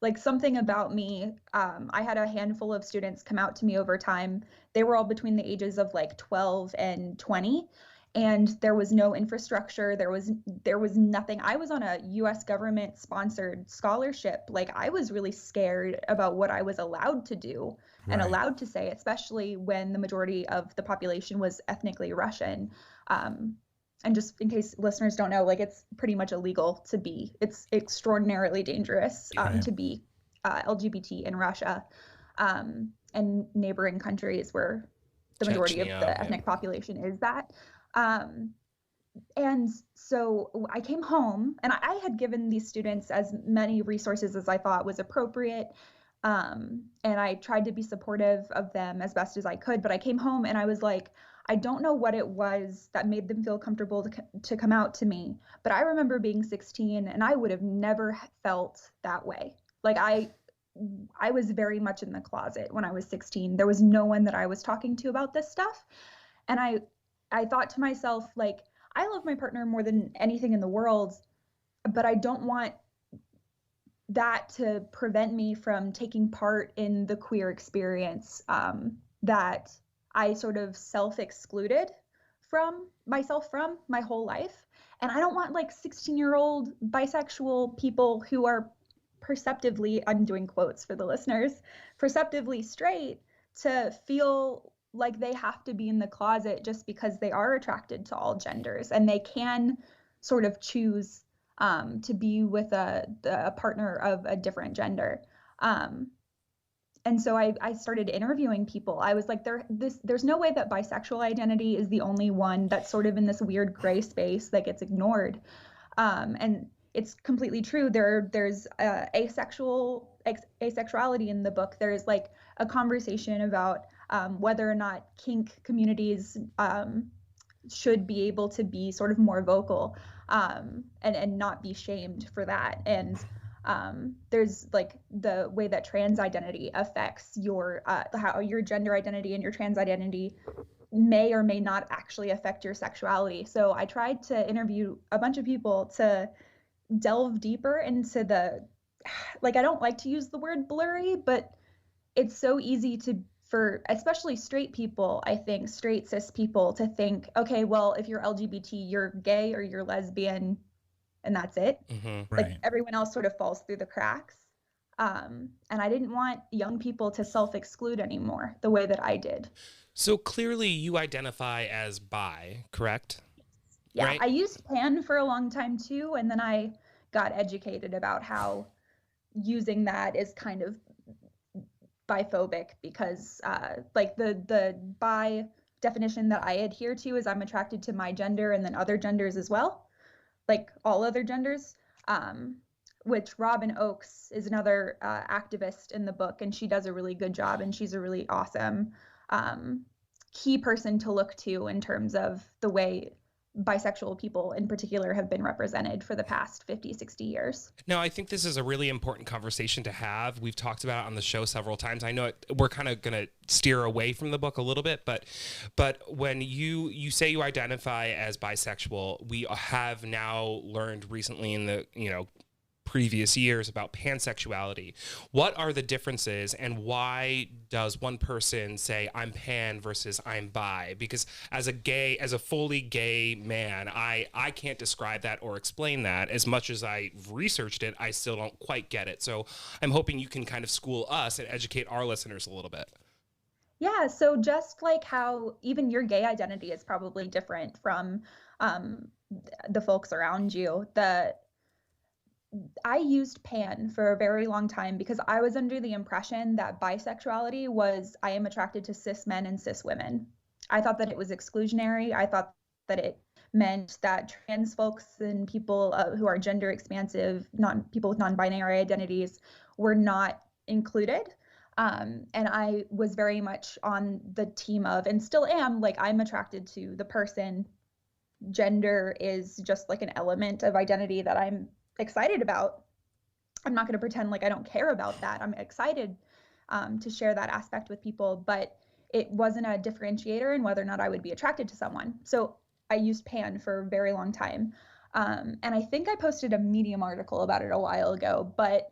like something about me. I had a handful of students come out to me over time. They were all between the ages of like 12 and 20. And there was no infrastructure. There was nothing. I was on a US government sponsored scholarship. Like I was really scared about what I was allowed to do and allowed to say, especially when the majority of the population was ethnically Russian. And just in case listeners don't know, like it's pretty much illegal to be, it's extraordinarily dangerous to be LGBT in Russia and neighboring countries where the majority of the ethnic population is that. And so I came home and I had given these students as many resources as I thought was appropriate. And I tried to be supportive of them as best as I could, but I came home and I was like, I don't know what it was that made them feel comfortable to come out to me, but I remember being 16 and I would have never felt that way. Like I was very much in the closet when I was 16. There was no one that I was talking to about this stuff. And I thought to myself, like, I love my partner more than anything in the world, but I don't want that to prevent me from taking part in the queer experience that I sort of self-excluded from myself from my whole life. And I don't want like 16-year-old bisexual people who are perceptively, I'm doing quotes for the listeners, perceptively straight to feel like they have to be in the closet just because they are attracted to all genders and they can sort of choose to be with a partner of a different gender. And so I started interviewing people. I was like, there's no way that bisexual identity is the only one that's sort of in this weird gray space that gets ignored. And it's completely true. There's asexuality in the book. There's like a conversation about whether or not kink communities should be able to be sort of more vocal and not be shamed for that. And there's like the way that trans identity affects how your gender identity and your trans identity may or may not actually affect your sexuality. So I tried to interview a bunch of people to delve deeper into like, I don't like to use the word blurry, but it's so easy for especially straight people, I think, straight cis people to think, okay, well, if you're LGBT, you're gay or you're lesbian, and that's it. Mm-hmm. Like everyone else sort of falls through the cracks. And I didn't want young people to self-exclude anymore the way that I did. So clearly you identify as bi, correct? Yeah, right? I used pan for a long time too, and then I got educated about how using that is kind of biphobic because like the bi definition that I adhere to is I'm attracted to my gender and then other genders as well, like all other genders, which Robin Oakes is another activist in the book, and she does a really good job, and she's a really awesome key person to look to in terms of the way bisexual people in particular have been represented for the past 50, 60 years. No, I think this is a really important conversation to have. We've talked about it on the show several times. I know we're kind of going to steer away from the book a little bit, but when you say you identify as bisexual, we have now learned recently in the, previous years about pansexuality. What are the differences and why does one person say I'm pan versus I'm bi? Because as a fully gay man, I can't describe that or explain that. As much as I researched it, I still don't quite get it. So I'm hoping you can kind of school us and educate our listeners a little bit. Yeah, so just like how even your gay identity is probably different from the folks around you, I used pan for a very long time because I was under the impression that bisexuality was I am attracted to cis men and cis women. I thought that it was exclusionary. I thought that it meant that trans folks and people who are gender expansive, people with non-binary identities were not included. And I was very much on the team of, and still am, like, I'm attracted to the person. Gender is just like an element of identity that I'm excited about. I'm not going to pretend like I don't care about that. I'm excited to share that aspect with people, but it wasn't a differentiator in whether or not I would be attracted to someone. So I used pan for a very long time. And I think I posted a Medium article about it a while ago, but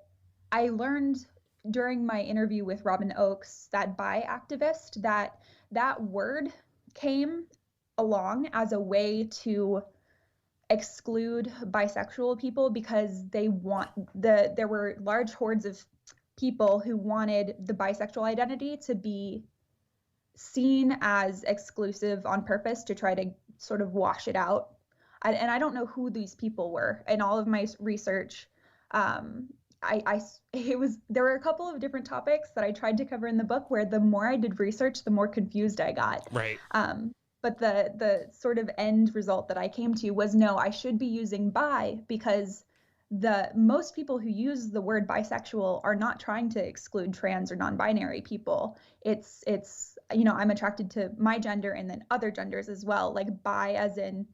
I learned during my interview with Robin Oakes, that bi activist, that that word came along as a way to exclude bisexual people because there were large hordes of people who wanted the bisexual identity to be seen as exclusive on purpose to try to sort of wash it out. And I don't know who these people were. In all of my research, there were a couple of different topics that I tried to cover in the book where the more I did research, the more confused I got. Right. But the sort of end result that I came to was, no, I should be using bi, because the most people who use the word bisexual are not trying to exclude trans or non-binary people. It's I'm attracted to my gender and then other genders as well, like bi as in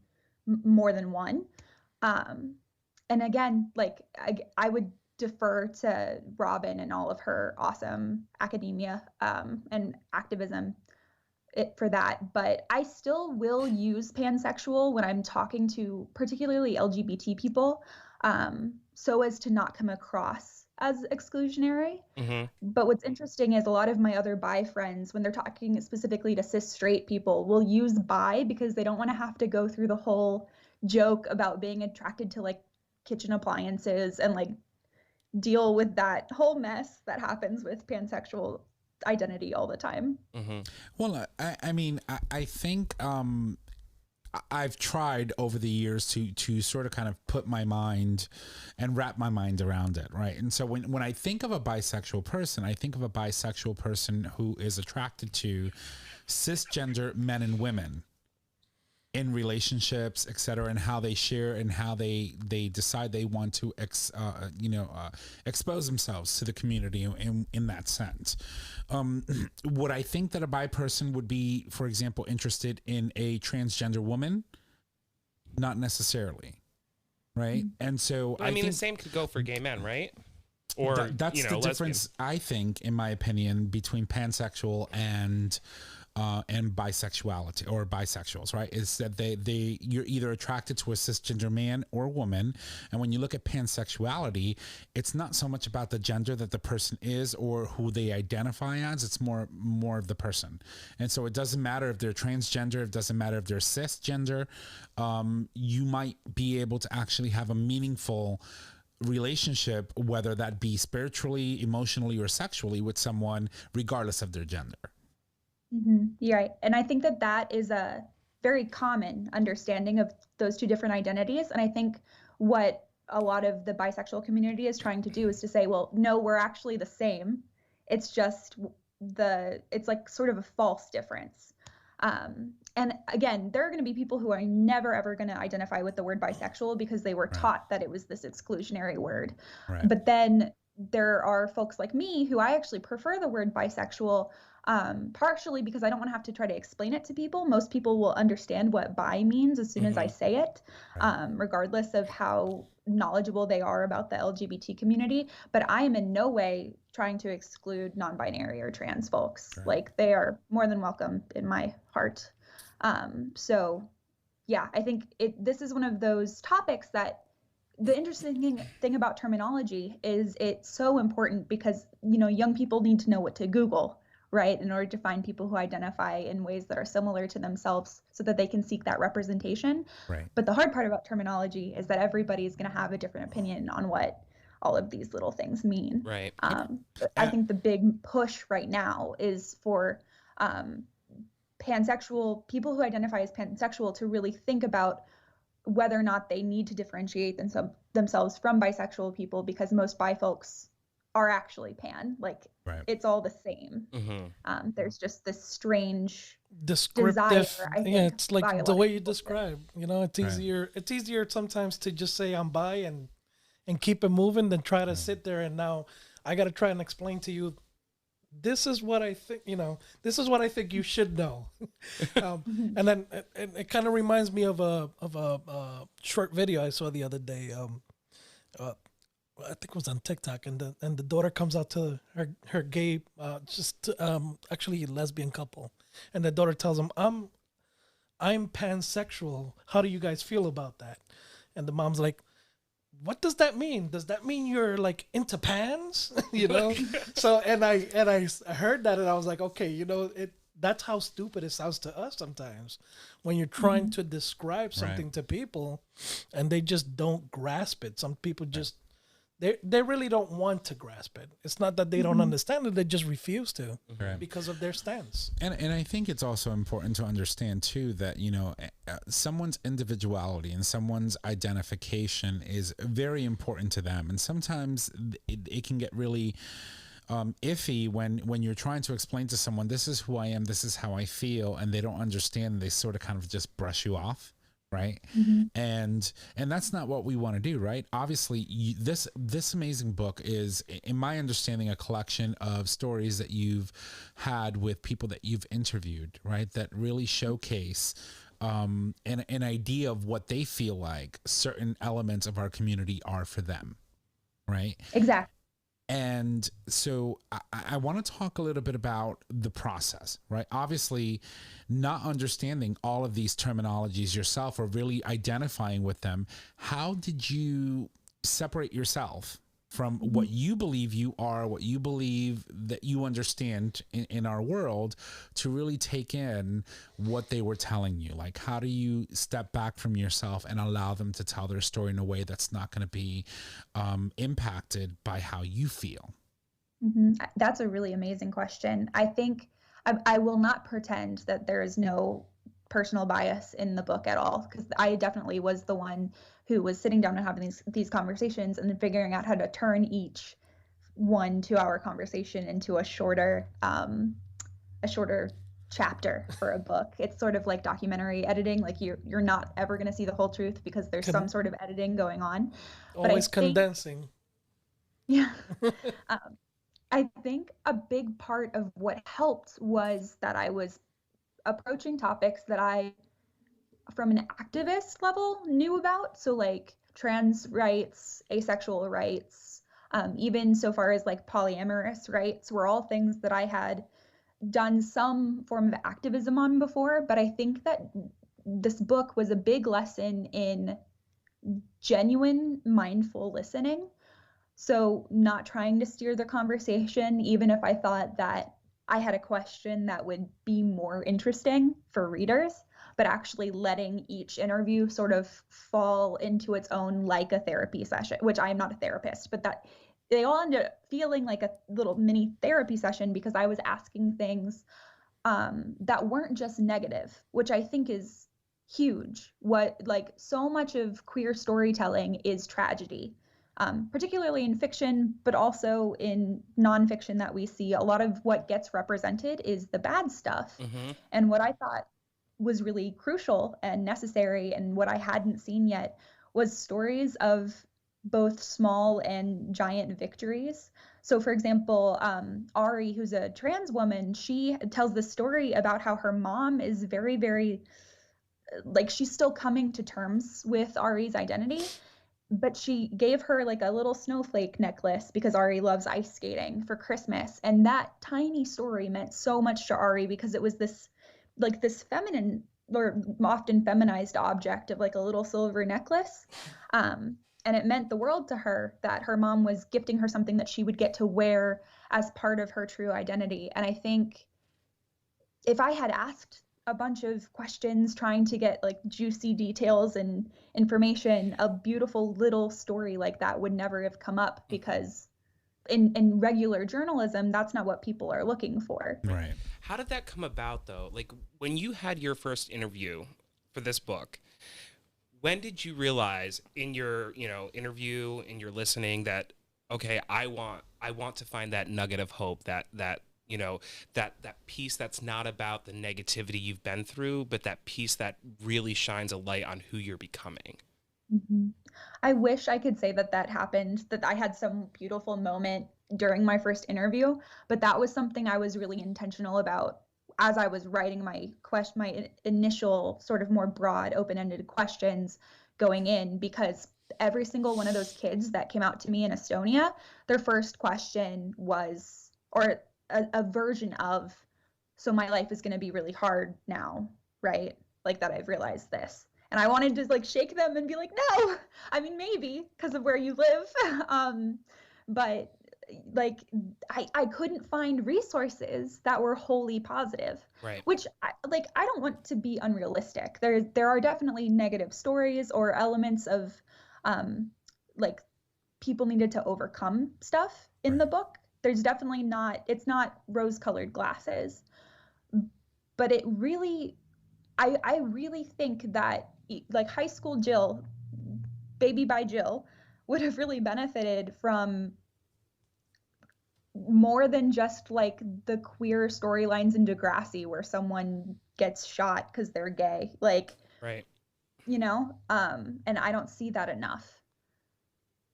more than one. And again, like I would defer to Robin and all of her awesome academia and activism for that, but I still will use pansexual when I'm talking to particularly LGBT people, so as to not come across as exclusionary. Mm-hmm. But what's interesting is a lot of my other bi friends, when they're talking specifically to cis straight people, will use bi because they don't want to have to go through the whole joke about being attracted to like kitchen appliances and like deal with that whole mess that happens with pansexual identity all the time. Mm-hmm. Well, I think I've tried over the years to sort of kind of put my mind and wrap my mind around it, right? And so when I think of a bisexual person, I think of a bisexual person who is attracted to cisgender men and women in relationships, et cetera, and how they share and how they decide they want to expose themselves to the community in that sense. Would I think that a bi person would be, for example, interested in a transgender woman? Not necessarily, right? And so I mean, the same could go for gay men, right? Or that's the difference, I think, in my opinion, between pansexual and bisexuality or bisexuals, right? Is that you're either attracted to a cisgender man or woman. And when you look at pansexuality, it's not so much about the gender that the person is or who they identify as. It's more of the person. And so it doesn't matter if they're transgender, it doesn't matter if they're cisgender. You might be able to actually have a meaningful relationship, whether that be spiritually, emotionally, or sexually, with someone, regardless of their gender. Mm-hmm. You're right. And I think that is a very common understanding of those two different identities. And I think what a lot of the bisexual community is trying to do is to say, well, no, we're actually the same. It's just it's like sort of a false difference. And again, there are going to be people who are never, ever going to identify with the word bisexual because they were taught that it was this exclusionary word. Right. But then there are folks like me who I actually prefer the word bisexual, partially because I don't want to have to try to explain it to people. Most people will understand what bi means as soon as I say it, regardless of how knowledgeable they are about the LGBT community. But I am in no way trying to exclude non-binary or trans folks. Right. Like, they are more than welcome in my heart. So yeah, I think this is one of those topics that the interesting thing about terminology is it's so important because, young people need to know what to Google, right, in order to find people who identify in ways that are similar to themselves so that they can seek that representation. Right. But the hard part about terminology is that everybody is going to have a different opinion on what all of these little things mean. Right. I think the big push right now is for pansexual people who identify as pansexual to really think about whether or not they need to differentiate themselves from bisexual people, because most bi folks are actually pan. Like, it's all the same. Mm-hmm. There's just this strange descriptive desire, I think, it's like the way you people. describe, it's easier it's easier sometimes to just say I'm bi and keep it moving than try to sit there and now I got to try and explain to you this is what I think, this is what I think you should know. And then it kind of reminds me of a short video I saw the other day. I think it was on TikTok, and the daughter comes out to her gay, actually lesbian couple, and the daughter tells them, I'm pansexual. How do you guys feel about that? And the mom's like, what does that mean? Does that mean you're like into pans? So and I heard that, and I was like, okay, that's how stupid it sounds to us sometimes when you're trying to describe something to people and they just don't grasp it. Some people just they really don't want to grasp it. It's not that they don't understand it, they just refuse to because of their stance. And I think it's also important to understand too that, someone's individuality and someone's identification is very important to them. And sometimes it can get really iffy when you're trying to explain to someone, this is who I am, this is how I feel, and they don't understand. They sort of kind of just brush you off. Right. And that's not what we want to do. Right. Obviously, this amazing book is, in my understanding, a collection of stories that you've had with people that you've interviewed. Right. That really showcase an idea of what they feel like certain elements of our community are for them. Right. Exactly. And so I want to talk a little bit about the process, right? Obviously, not understanding all of these terminologies yourself or really identifying with them, how did you separate yourself from what you believe you are, what you believe that you understand in our world, to really take in what they were telling you? Like, how do you step back from yourself and allow them to tell their story in a way that's not going to be impacted by how you feel? That's a really amazing question. I think I will not pretend that there is no personal bias in the book at all, because I definitely was the one who was sitting down and having these conversations and then figuring out how to turn each 1 2-hour conversation into a shorter chapter for a book. It's sort of like documentary editing. Like you're not ever going to see the whole truth because there's some sort of editing going on. Always condensing. Yeah. I think a big part of what helped was that I was approaching topics that I, from an activist level, knew about. So like trans rights, asexual rights, even so far as like polyamorous rights, were all things that I had done some form of activism on before. But I think that this book was a big lesson in genuine mindful listening. So not trying to steer the conversation, even if I thought that I had a question that would be more interesting for readers, but actually letting each interview sort of fall into its own, like a therapy session, which I am not a therapist, but that they all ended up feeling like a little mini therapy session because I was asking things that weren't just negative, which I think is huge. So much of queer storytelling is tragedy. Particularly in fiction, but also in nonfiction that we see. A lot of what gets represented is the bad stuff. And what I thought was really crucial and necessary, and what I hadn't seen yet, was stories of both small and giant victories. So for example, Ari, who's a trans woman, she tells the story about how her mom is very, very, she's still coming to terms with Ari's identity. But she gave her like a little snowflake necklace because Ari loves ice skating for Christmas. And that tiny story meant so much to Ari because it was this feminine or often feminized object of like a little silver necklace. And it meant the world to her that her mom was gifting her something that she would get to wear as part of her true identity. And I think if I had asked a bunch of questions trying to get like juicy details and information, a beautiful little story like that would never have come up, because in regular journalism, that's not what people are looking for. Right. How did that come about though? Like when you had your first interview for this book, when did you realize in your, interview, in your listening that, okay, I want to find that nugget of hope, that piece that's not about the negativity you've been through, but that piece that really shines a light on who you're becoming? I wish I could say that that happened, that I had some beautiful moment during my first interview, but that was something I was really intentional about as I was writing my initial sort of more broad, open-ended questions going in, because every single one of those kids that came out to me in Estonia, their first question was, or a version of, so my life is going to be really hard now, right? Like that I've realized this. And I wanted to like shake them and be like, no, I mean, maybe because of where you live. But like I couldn't find resources that were wholly positive, Right. which I don't want to be unrealistic. There are definitely negative stories or elements of like people needed to overcome stuff in the book. There's definitely not, it's not rose-colored glasses, but it really, I really think that like high school Jill, baby by Jill, would have really benefited from more than just like the queer storylines in Degrassi where someone gets shot because they're gay, like, Right. you know, and I don't see that enough.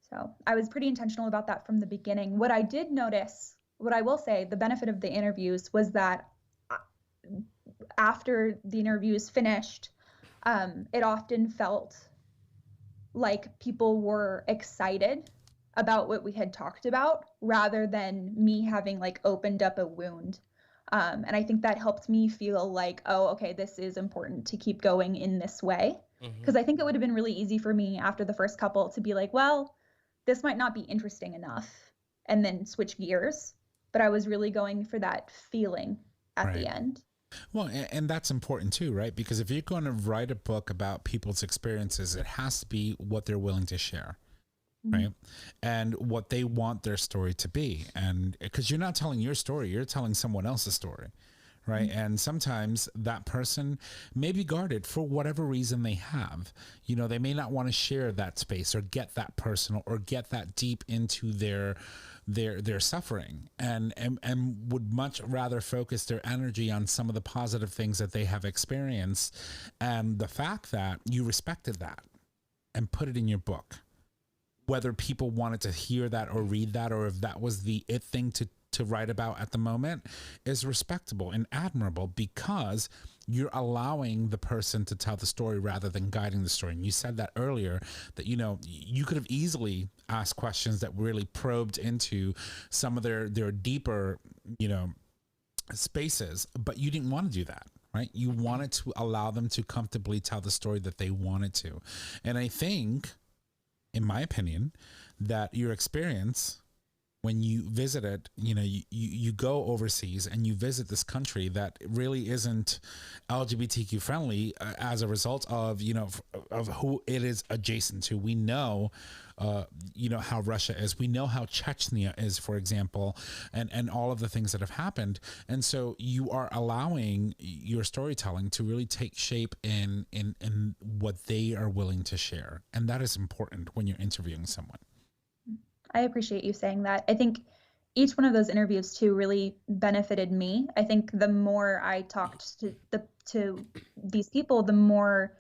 So I was pretty intentional about that from the beginning. What I did notice, what I will say, the benefit of the interviews was that after the interviews finished, it often felt like people were excited about what we had talked about rather than me having like opened up a wound. And I think that helped me feel like, oh, okay, this is important to keep going in this way. Because I think it would have been really easy for me after the first couple to be like, well, this might not be interesting enough, and then switch gears. But I was really going for that feeling at the end. Well, and that's important too, right? Because if you're going to write a book about people's experiences, it has to be what they're willing to share, right? And what they want their story to be. And because you're not telling your story, you're telling someone else's story, right? And sometimes that person may be guarded for whatever reason they have. You know, they may not want to share that space or get that personal or get that deep into their suffering, and would much rather focus their energy on some of the positive things that they have experienced. And the fact that you respected that and put it in your book, whether people wanted to hear that or read that, or if that was the it thing to write about at the moment, is respectable and admirable, because you're allowing the person to tell the story rather than guiding the story. And you said that earlier, that, you know, you could have easily asked questions that really probed into some of their deeper, you know, spaces, but you didn't want to do that, right? You wanted to allow them to comfortably tell the story that they wanted to. And I think, in my opinion, that your experience when you visit it, you know, you go overseas and you visit this country that really isn't LGBTQ friendly as a result of, you know, of who it is adjacent to. We know, you know, how Russia is. We know how Chechnya is, for example, and all of the things that have happened. And so you are allowing your storytelling to really take shape in what they are willing to share. And that is important when you're interviewing someone. I appreciate you saying that. I think each one of those interviews too really benefited me. I think the more I talked to these people, the more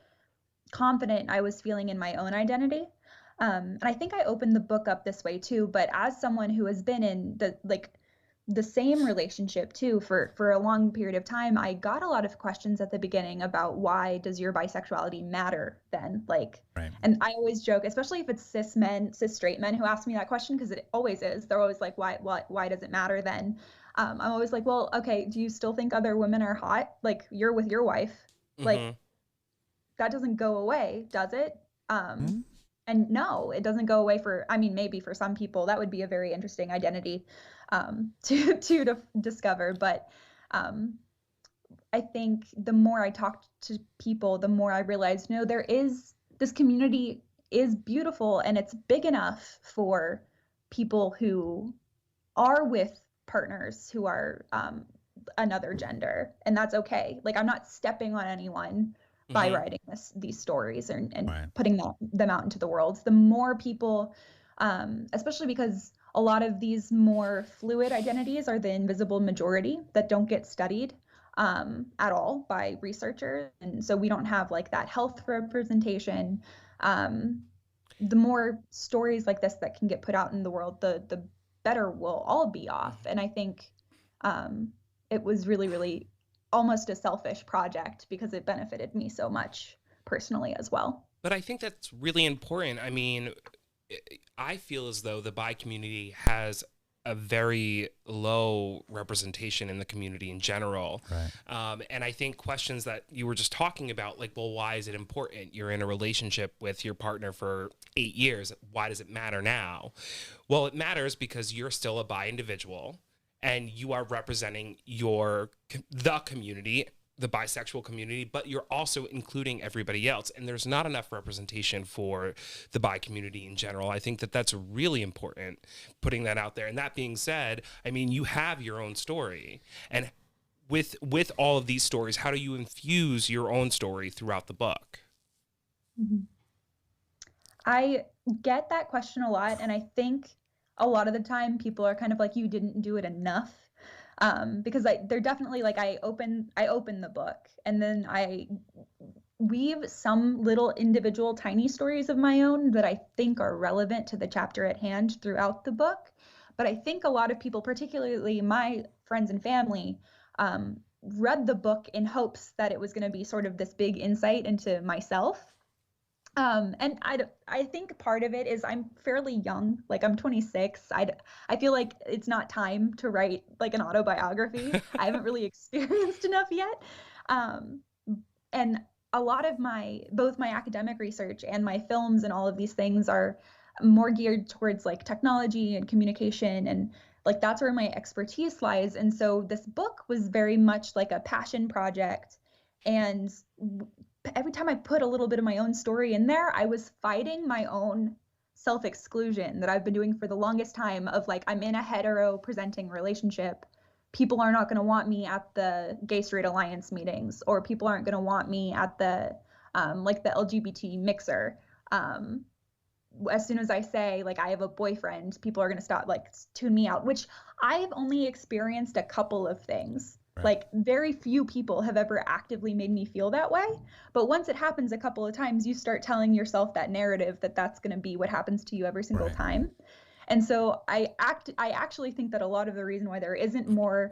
confident I was feeling in my own identity. And I think I opened the book up this way too, but as someone who has been in the same relationship too for a long period of time, I got a lot of questions at the beginning about why does your bisexuality matter then? Like, right. And I always joke, especially if it's cis straight men who ask me that question, because it always is. They're always like, why does it matter then? I'm always like, well, okay, do you still think other women are hot? Like, you're with your wife. Like, that doesn't go away, does it? And no, it doesn't go away I mean, maybe for some people, that would be a very interesting identity to discover. But I think the more I talked to people, the more I realized, no, this community is beautiful, and it's big enough for people who are with partners who are another gender, and that's okay. Like, I'm not stepping on anyone by writing these stories and right. putting them out into the world. The more people, especially because a lot of these more fluid identities are the invisible majority that don't get studied at all by researchers. And so we don't have like that health representation. the more stories like this that can get put out in the world, the better we'll all be off. And I think it was really, really almost a selfish project because it benefited me so much personally as well. But I think that's really important. I mean, I feel as though the bi community has a very low representation in the community in general. Right. And I think questions that you were just talking about, like, well, why is it important? You're in a relationship with your partner for 8 years. Why does it matter now? Well, it matters because you're still a bi individual and you are representing the community, the bisexual community, but you're also including everybody else. And there's not enough representation for the bi community in general. I think that that's really important, putting that out there. And that being said, I mean, you have your own story. And with all of these stories, how do you infuse your own story throughout the book? Mm-hmm. I get that question a lot. And I think a lot of the time people are kind of like, you didn't do it enough. Because they're definitely like, I open the book and then I weave some little individual tiny stories of my own that I think are relevant to the chapter at hand throughout the book. But I think a lot of people, particularly my friends and family, read the book in hopes that it was going to be sort of this big insight into myself. And I think part of it is I'm fairly young, like I'm 26. I feel like it's not time to write like an autobiography. I haven't really experienced enough yet. And a lot of both my academic research and my films and all of these things are more geared towards like technology and communication, and like that's where my expertise lies. And so this book was very much like a passion project. And every time I put a little bit of my own story in there, I was fighting my own self-exclusion that I've been doing for the longest time of like, I'm in a hetero presenting relationship. People are not going to want me at the Gay Straight Alliance meetings, or people aren't going to want me at the like the LGBT mixer. As soon as I say like I have a boyfriend, people are going to stop, like tune me out, which I've only experienced a couple of things. Right. Like very few people have ever actively made me feel that way. But once it happens a couple of times, you start telling yourself that narrative that that's going to be what happens to you every single right. time. And so I actually think that a lot of the reason why there isn't more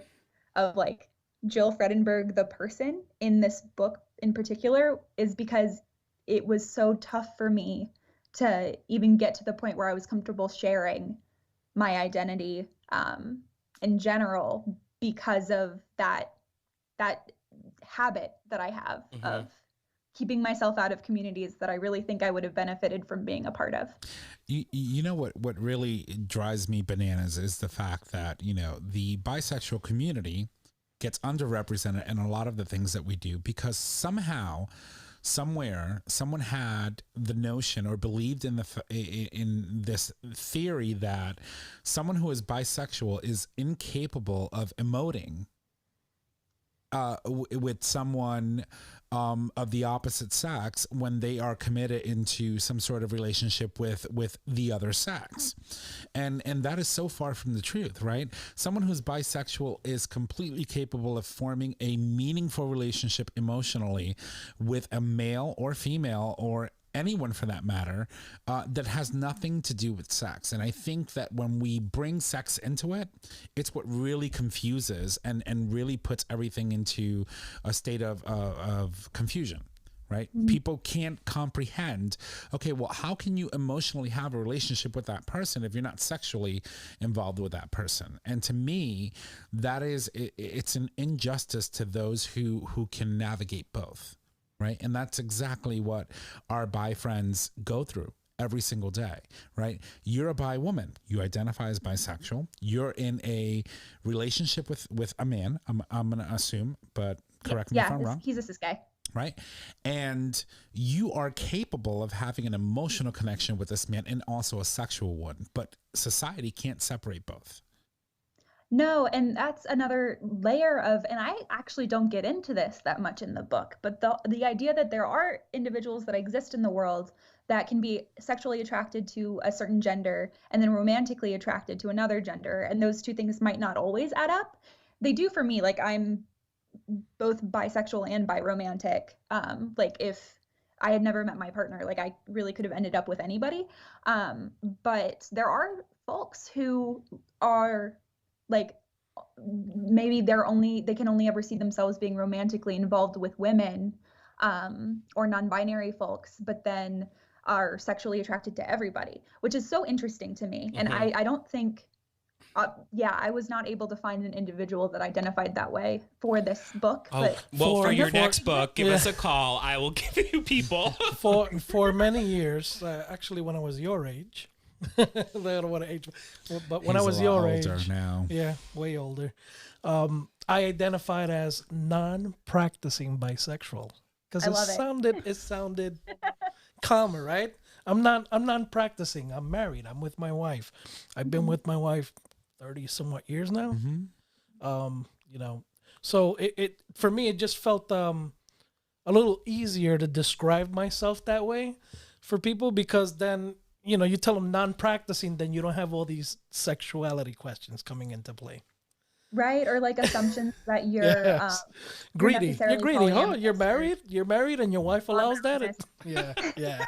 of like Jill Fredenburg, the person, in this book in particular is because it was so tough for me to even get to the point where I was comfortable sharing my identity in general, because of that habit that I have mm-hmm. of keeping myself out of communities that I really think I would have benefited from being a part of. You know what really drives me bananas is the fact that, you know, the bisexual community gets underrepresented in a lot of the things that we do because somehow, somewhere, someone had the notion or believed in this theory that someone who is bisexual is incapable of emoting with someone of the opposite sex when they are committed into some sort of relationship with the other sex. And that is so far from the truth, right? Someone who's bisexual is completely capable of forming a meaningful relationship emotionally with a male or female or anyone for that matter, that has nothing to do with sex. And I think that when we bring sex into it, it's what really confuses and really puts everything into a state of confusion, right? Mm-hmm. People can't comprehend, okay, well, how can you emotionally have a relationship with that person if you're not sexually involved with that person? And to me, that is, it's an injustice to those who can navigate both. Right. And that's exactly what our bi friends go through every single day. Right. You're a bi woman. You identify as bisexual. You're in a relationship with a man. I'm going to assume, but correct me if I'm wrong. He's a cis guy. Right. And you are capable of having an emotional connection with this man and also a sexual one. But society can't separate both. No, and that's another layer of, and I actually don't get into this that much in the book, but the idea that there are individuals that exist in the world that can be sexually attracted to a certain gender and then romantically attracted to another gender, and those two things might not always add up. They do for me. Like I'm both bisexual and biromantic. Like if I had never met my partner. Like I really could have ended up with anybody. But there are folks who are like, maybe they can only ever see themselves being romantically involved with women, or non-binary folks, but then are sexually attracted to everybody, which is so interesting to me. And I don't think, I was not able to find an individual that identified that way for this book. But for your next book, give us a call. I will give you people. For many years, actually, when I was your age, I don't want to age, but when I was your age, now. yeah, way older, I identified as non-practicing bisexual because it sounded calmer, right? I'm non-practicing. I'm married. I'm with my wife. I've been with my wife 30 somewhat years now. So it for me, it just felt a little easier to describe myself that way for people, because then, you tell them non-practicing, then you don't have all these sexuality questions coming into play. Right, or like assumptions that you're greedy. You're greedy. Oh, you're married. Or... You're married, and your wife allows that. Yeah.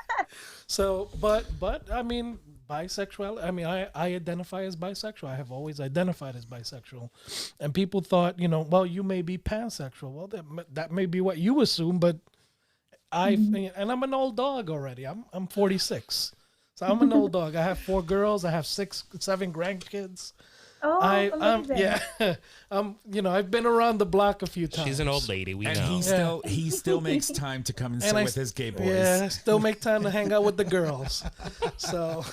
So, but I mean, bisexual. I mean, I identify as bisexual. I have always identified as bisexual, and people thought, well, you may be pansexual. Well, that may be what you assume, but and I'm an old dog already. I'm 46, so I'm an old dog. I have 4 girls. I have 7 grandkids. Oh, amazing. I've been around the block a few times. She's an old lady. We know. He still makes time to come and sit with his gay boys. Yeah, still make time to hang out with the girls. So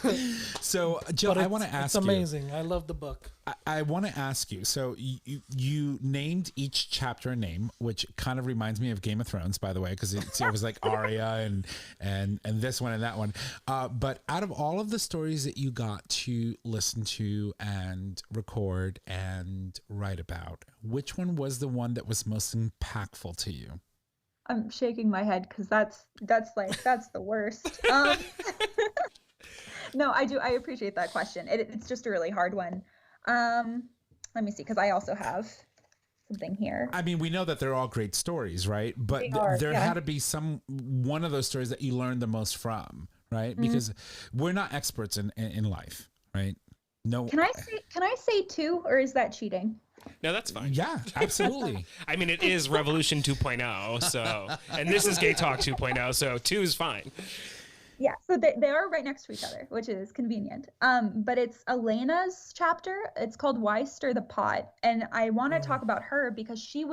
Jill, I want to ask you. It's amazing. I love the book. I want to ask you. So you named each chapter a name, which kind of reminds me of Game of Thrones, by the way, because it was like Arya and this one and that one. But out of all of the stories that you got to listen to and record and write about, which one was the one that was most impactful to you? I'm shaking my head because that's the worst. No, I appreciate that question. It's just a really hard one. Let me see, because I also have something here. I mean, we know that they're all great stories, right? But there had to be one of those stories that you learned the most from, right? Because we're not experts in life, right? No. Can I say 2, or is that cheating? No, that's fine. Yeah, absolutely. I mean, it is Revolution 2.0, so, and this is GayTalk 2.0, so 2 is fine. Yeah, so they are right next to each other, which is convenient. But it's Elena's chapter. It's called Why Stir the Pot. And I want to talk about her because she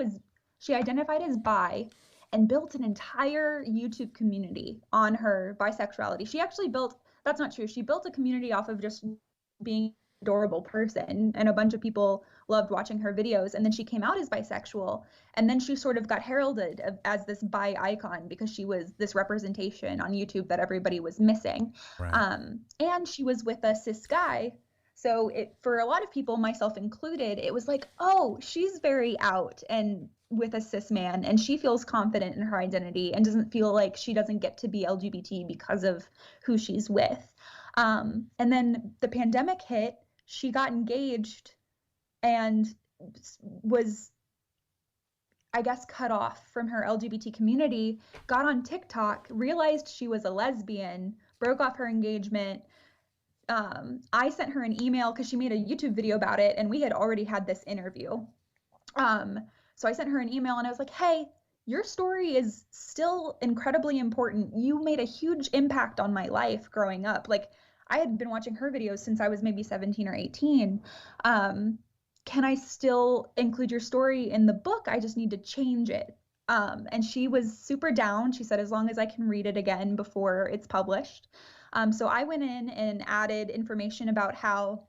identified as bi and built an entire YouTube community on her bisexuality. She actually that's not true. She built a community off of just being an adorable person, and a bunch of people loved watching her videos. And then she came out as bisexual, and then she sort of got heralded as this bi icon because she was this representation on YouTube that everybody was missing. Right. And she was with a cis guy. So for a lot of people, myself included, it was like, oh, she's very out and with a cis man, and she feels confident in her identity and doesn't feel like she doesn't get to be LGBT because of who she's with. And then the pandemic hit, she got engaged and was, I guess, cut off from her LGBT community, got on TikTok, realized she was a lesbian, broke off her engagement. I sent her an email because she made a YouTube video about it, and we had already had this interview. So I sent her an email and I was like, hey, your story is still incredibly important. You made a huge impact on my life growing up. Like, I had been watching her videos since I was maybe 17 or 18. Can I still include your story in the book? I just need to change it. And she was super down. She said, as long as I can read it again before it's published. So I went in and added information about how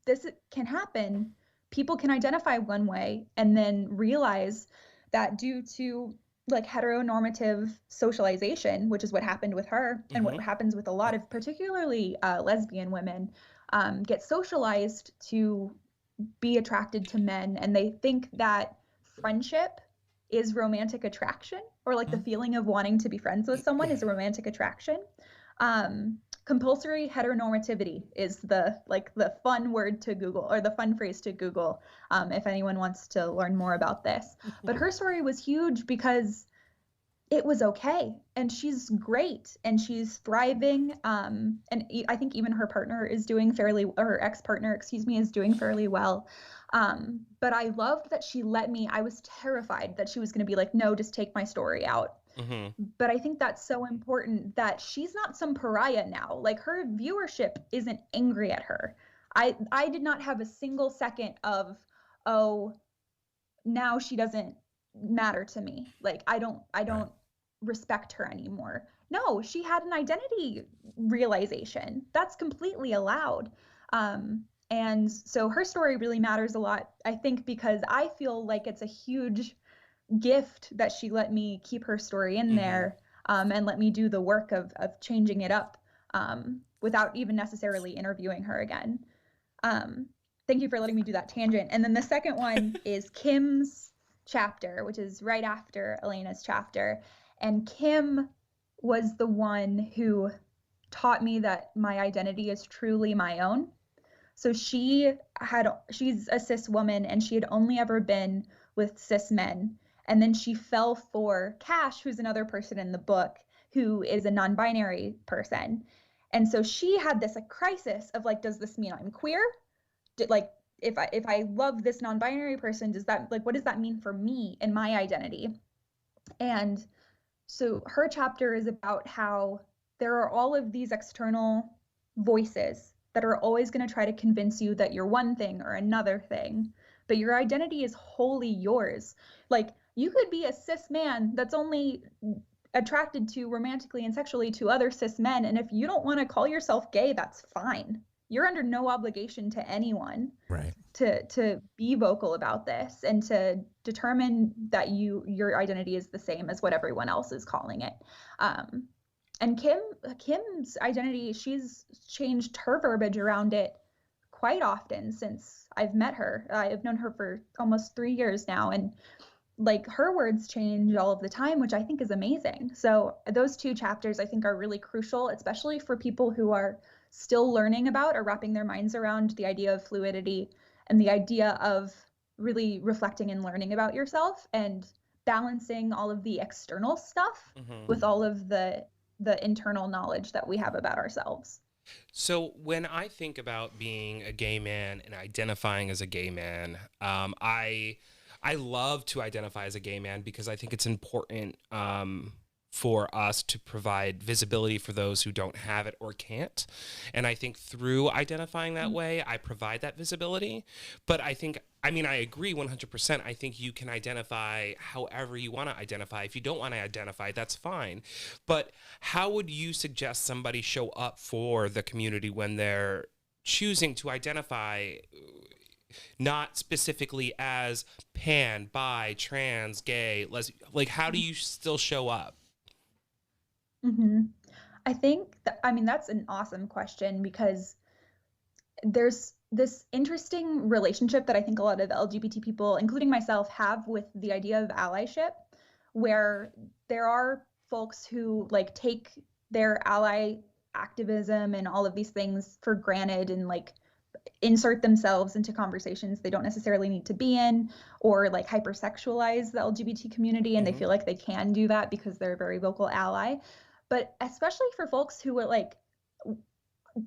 this can happen. People can identify one way and then realize that due to like heteronormative socialization, which is what happened with her and what happens with a lot of particularly lesbian women, get socialized to be attracted to men, and they think that friendship is romantic attraction, or like the feeling of wanting to be friends with someone is a romantic attraction. Compulsory heteronormativity is the fun word to Google, or the fun phrase to Google, if anyone wants to learn more about this. But her story was huge because it was okay, and she's great, and she's thriving, I think even her partner is doing fairly, or her ex-partner, excuse me, is doing fairly well. But I loved that she let me. I was terrified that she was going to be like, no, just take my story out. But I think that's so important, that she's not some pariah now. Like, her viewership isn't angry at her. I did not have a single second of, oh, now she doesn't matter to me. Like, I don't respect her anymore. No, she had an identity realization. That's completely allowed. And so her story really matters a lot, I think, because I feel like it's a huge gift that she let me keep her story in there, and let me do the work of changing it up, without even necessarily interviewing her again. Thank you for letting me do that tangent. And then the second one is Kim's chapter, which is right after Elena's chapter. And Kim was the one who taught me that my identity is truly my own. So she's a cis woman, and she had only ever been with cis men. And then she fell for Cash, who's another person in the book, who is a non-binary person. And so she had this crisis of like, does this mean I'm queer? Like, if I love this non-binary person, does that, like, what does that mean for me and my identity? And so her chapter is about how there are all of these external voices that are always going to try to convince you that you're one thing or another thing, but your identity is wholly yours. Like, you could be a cis man that's only attracted to romantically and sexually to other cis men, and if you don't want to call yourself gay, that's fine. You're under no obligation to anyone, Right, to be vocal about this and to determine that your identity is the same as what everyone else is calling it. And Kim's identity, she's changed her verbiage around it quite often since I've met her. I've known her for almost 3 years now, and like, her words change all of the time, which I think is amazing. So those two chapters I think are really crucial, especially for people who are still learning about or wrapping their minds around the idea of fluidity and the idea of really reflecting and learning about yourself and balancing all of the external stuff with all of the internal knowledge that we have about ourselves. So when I think about being a gay man and identifying as a gay man, I love to identify as a gay man because I think it's important for us to provide visibility for those who don't have it or can't. And I think through identifying that way, I provide that visibility. But I agree 100%. I think you can identify however you want to identify. If you don't want to identify, that's fine. But how would you suggest somebody show up for the community when they're choosing to identify not specifically as pan, bi, trans, gay, lesbian? Like, how do you still show up? I think that's an awesome question, because there's this interesting relationship that I think a lot of LGBT people, including myself, have with the idea of allyship, where there are folks who like take their ally activism and all of these things for granted and like insert themselves into conversations they don't necessarily need to be in, or like hypersexualize the LGBT community, and they feel like they can do that because they're a very vocal ally. But especially for folks who are like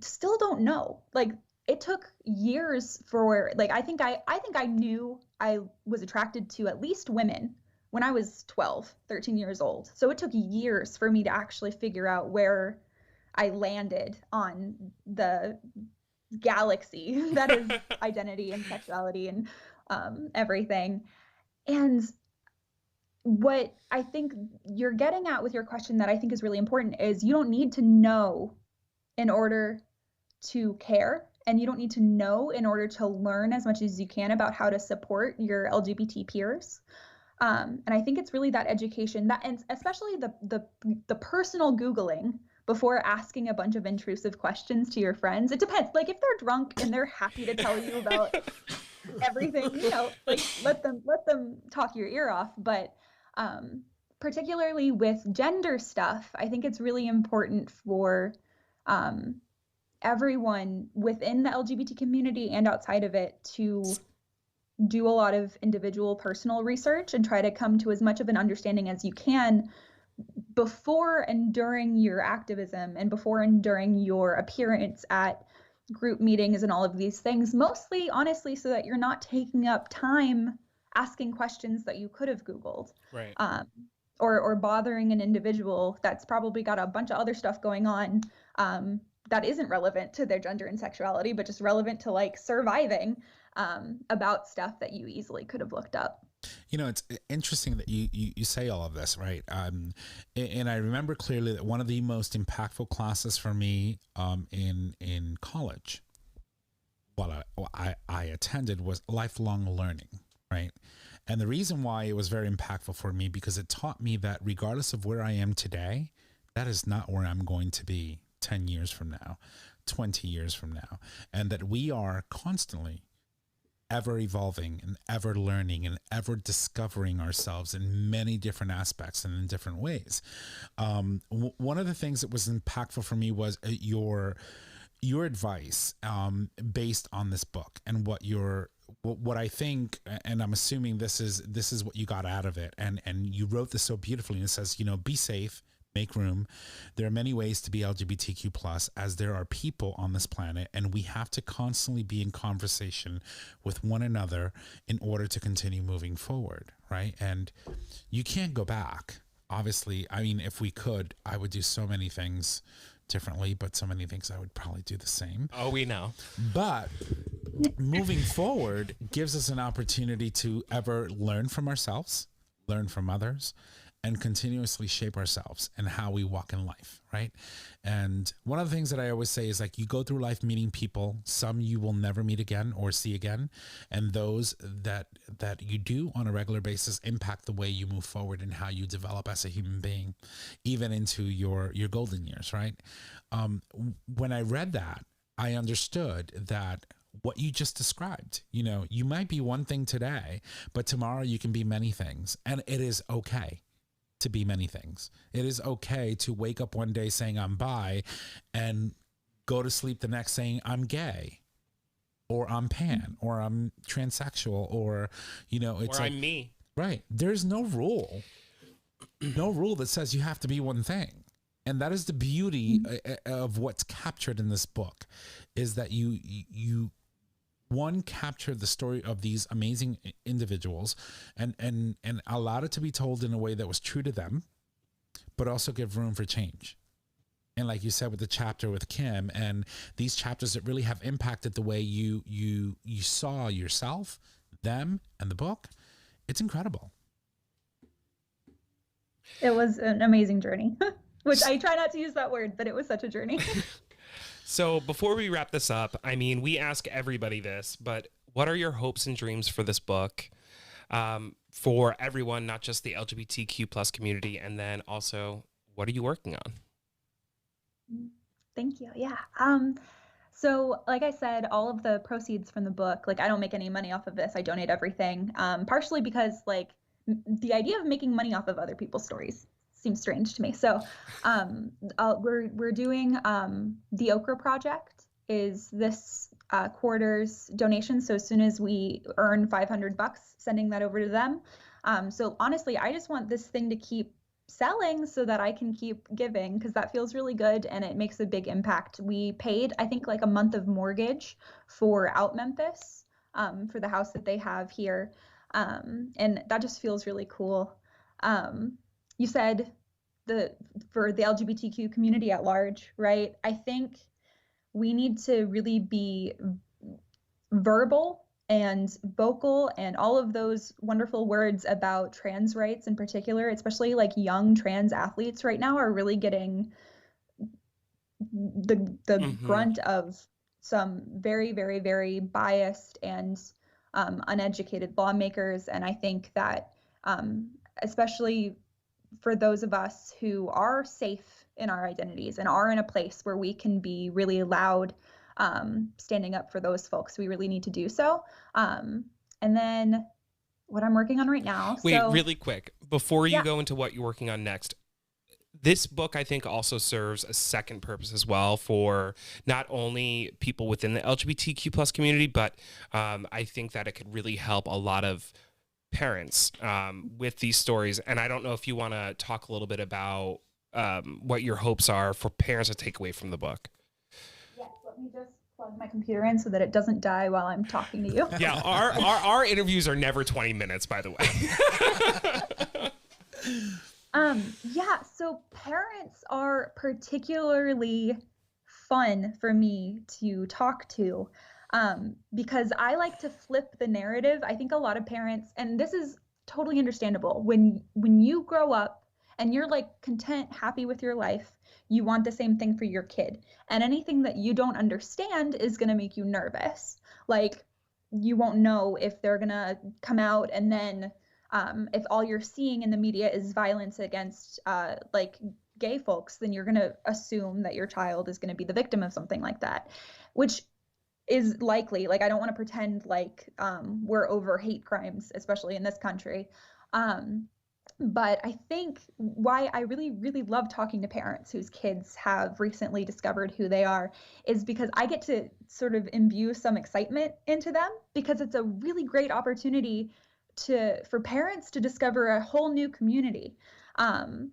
still don't know, like, it took years for, like, I think I knew I was attracted to at least women when I was 12, 13 years old. So it took years for me to actually figure out where I landed on the galaxy that is identity and sexuality and everything. And what I think you're getting at with your question that I think is really important is you don't need to know in order to care, and you don't need to know in order to learn as much as you can about how to support your LGBT peers. And I think it's really that education, that, and especially the personal Googling before asking a bunch of intrusive questions to your friends. It depends. Like, if they're drunk and they're happy to tell you about everything, like, let them talk your ear off. But particularly with gender stuff, I think it's really important for everyone within the LGBT community and outside of it to do a lot of individual personal research and try to come to as much of an understanding as you can before and during your activism and before and during your appearance at group meetings and all of these things, mostly honestly so that you're not taking up time asking questions that you could have Googled. Right. Or bothering an individual that's probably got a bunch of other stuff going on that isn't relevant to their gender and sexuality, but just relevant to like surviving about stuff that you easily could have looked up. You know, it's interesting that you say all of this, right? And I remember clearly that one of the most impactful classes for me in college, what I attended, was lifelong learning, right? And the reason why it was very impactful for me, because it taught me that regardless of where I am today, that is not where I'm going to be 10 years from now, 20 years from now, and that we are constantly ever evolving and ever learning and ever discovering ourselves in many different aspects and in different ways. One of the things that was impactful for me was your advice based on this book and what I think, and I'm assuming this is what you got out of it, and you wrote this so beautifully, and it says, you know, be safe, make room. There are many ways to be LGBTQ plus, as there are people on this planet, and we have to constantly be in conversation with one another in order to continue moving forward, right? And you can't go back. Obviously, I mean, if we could, I would do so many things differently, but so many things I would probably do the same. Oh, we know. But moving forward gives us an opportunity to ever learn from ourselves, learn from others, and continuously shape ourselves and how we walk in life, right? And one of the things that I always say is, like, you go through life meeting people, some you will never meet again or see again, and those that you do on a regular basis impact the way you move forward and how you develop as a human being, even into your golden years, right? When I read that, I understood that what you just described, you know, you might be one thing today, but tomorrow you can be many things, and it is okay to be many things. It is okay to wake up one day saying I'm bi and go to sleep the next saying I'm gay, or I'm pan, or I'm transsexual, or, you know, it's or like, I'm me. Right. There's no rule that says you have to be one thing. And that is the beauty of what's captured in this book, is that you capture the story of these amazing individuals and allowed it to be told in a way that was true to them, but also give room for change. And like you said with the chapter with Kim, and these chapters that really have impacted the way you saw yourself, them, and the book, it's incredible. It was an amazing journey, which I try not to use that word, but it was such a journey. So before we wrap this up, I mean, we ask everybody this, but what are your hopes and dreams for this book, for everyone, not just the LGBTQ plus community? And then also, what are you working on? Thank you. Yeah. So like I said, all of the proceeds from the book, like, I don't make any money off of this. I donate everything, partially because, like, the idea of making money off of other people's stories seems strange to me. So we're doing the Okra Project is this quarter's donation. So as soon as we earn $500, sending that over to them. So honestly, I just want this thing to keep selling so that I can keep giving, because that feels really good and it makes a big impact. We paid, I think, like a month of mortgage for Out Memphis, for the house that they have here. And that just feels really cool. You said for the LGBTQ community at large, right? I think we need to really be verbal and vocal and all of those wonderful words about trans rights in particular, especially like young trans athletes right now are really getting the brunt of some very, very, very biased and uneducated lawmakers. And I think that especially for those of us who are safe in our identities and are in a place where we can be really loud, standing up for those folks, we really need to do so. And then what I'm working on right now. Wait, really quick, before you go into what you're working on next, this book, I think, also serves a second purpose as well for not only people within the LGBTQ plus community, but I think that it could really help a lot of parents with these stories. And I don't know if you want to talk a little bit about what your hopes are for parents to take away from the book. Yes, let me just plug my computer in so that it doesn't die while I'm talking to you. Yeah, our interviews are never 20 minutes, by the way. Yeah, so parents are particularly fun for me to talk to because I like to flip the narrative. I think a lot of parents, and this is totally understandable, when you grow up and you're like content, happy with your life, you want the same thing for your kid. And anything that you don't understand is going to make you nervous. Like, you won't know if they're going to come out, and then if all you're seeing in the media is violence against like gay folks, then you're going to assume that your child is going to be the victim of something like that, which is likely. Like, I don't want to pretend like we're over hate crimes, especially in this country. But I think why I really, really love talking to parents whose kids have recently discovered who they are is because I get to sort of imbue some excitement into them, because it's a really great opportunity for parents to discover a whole new community, and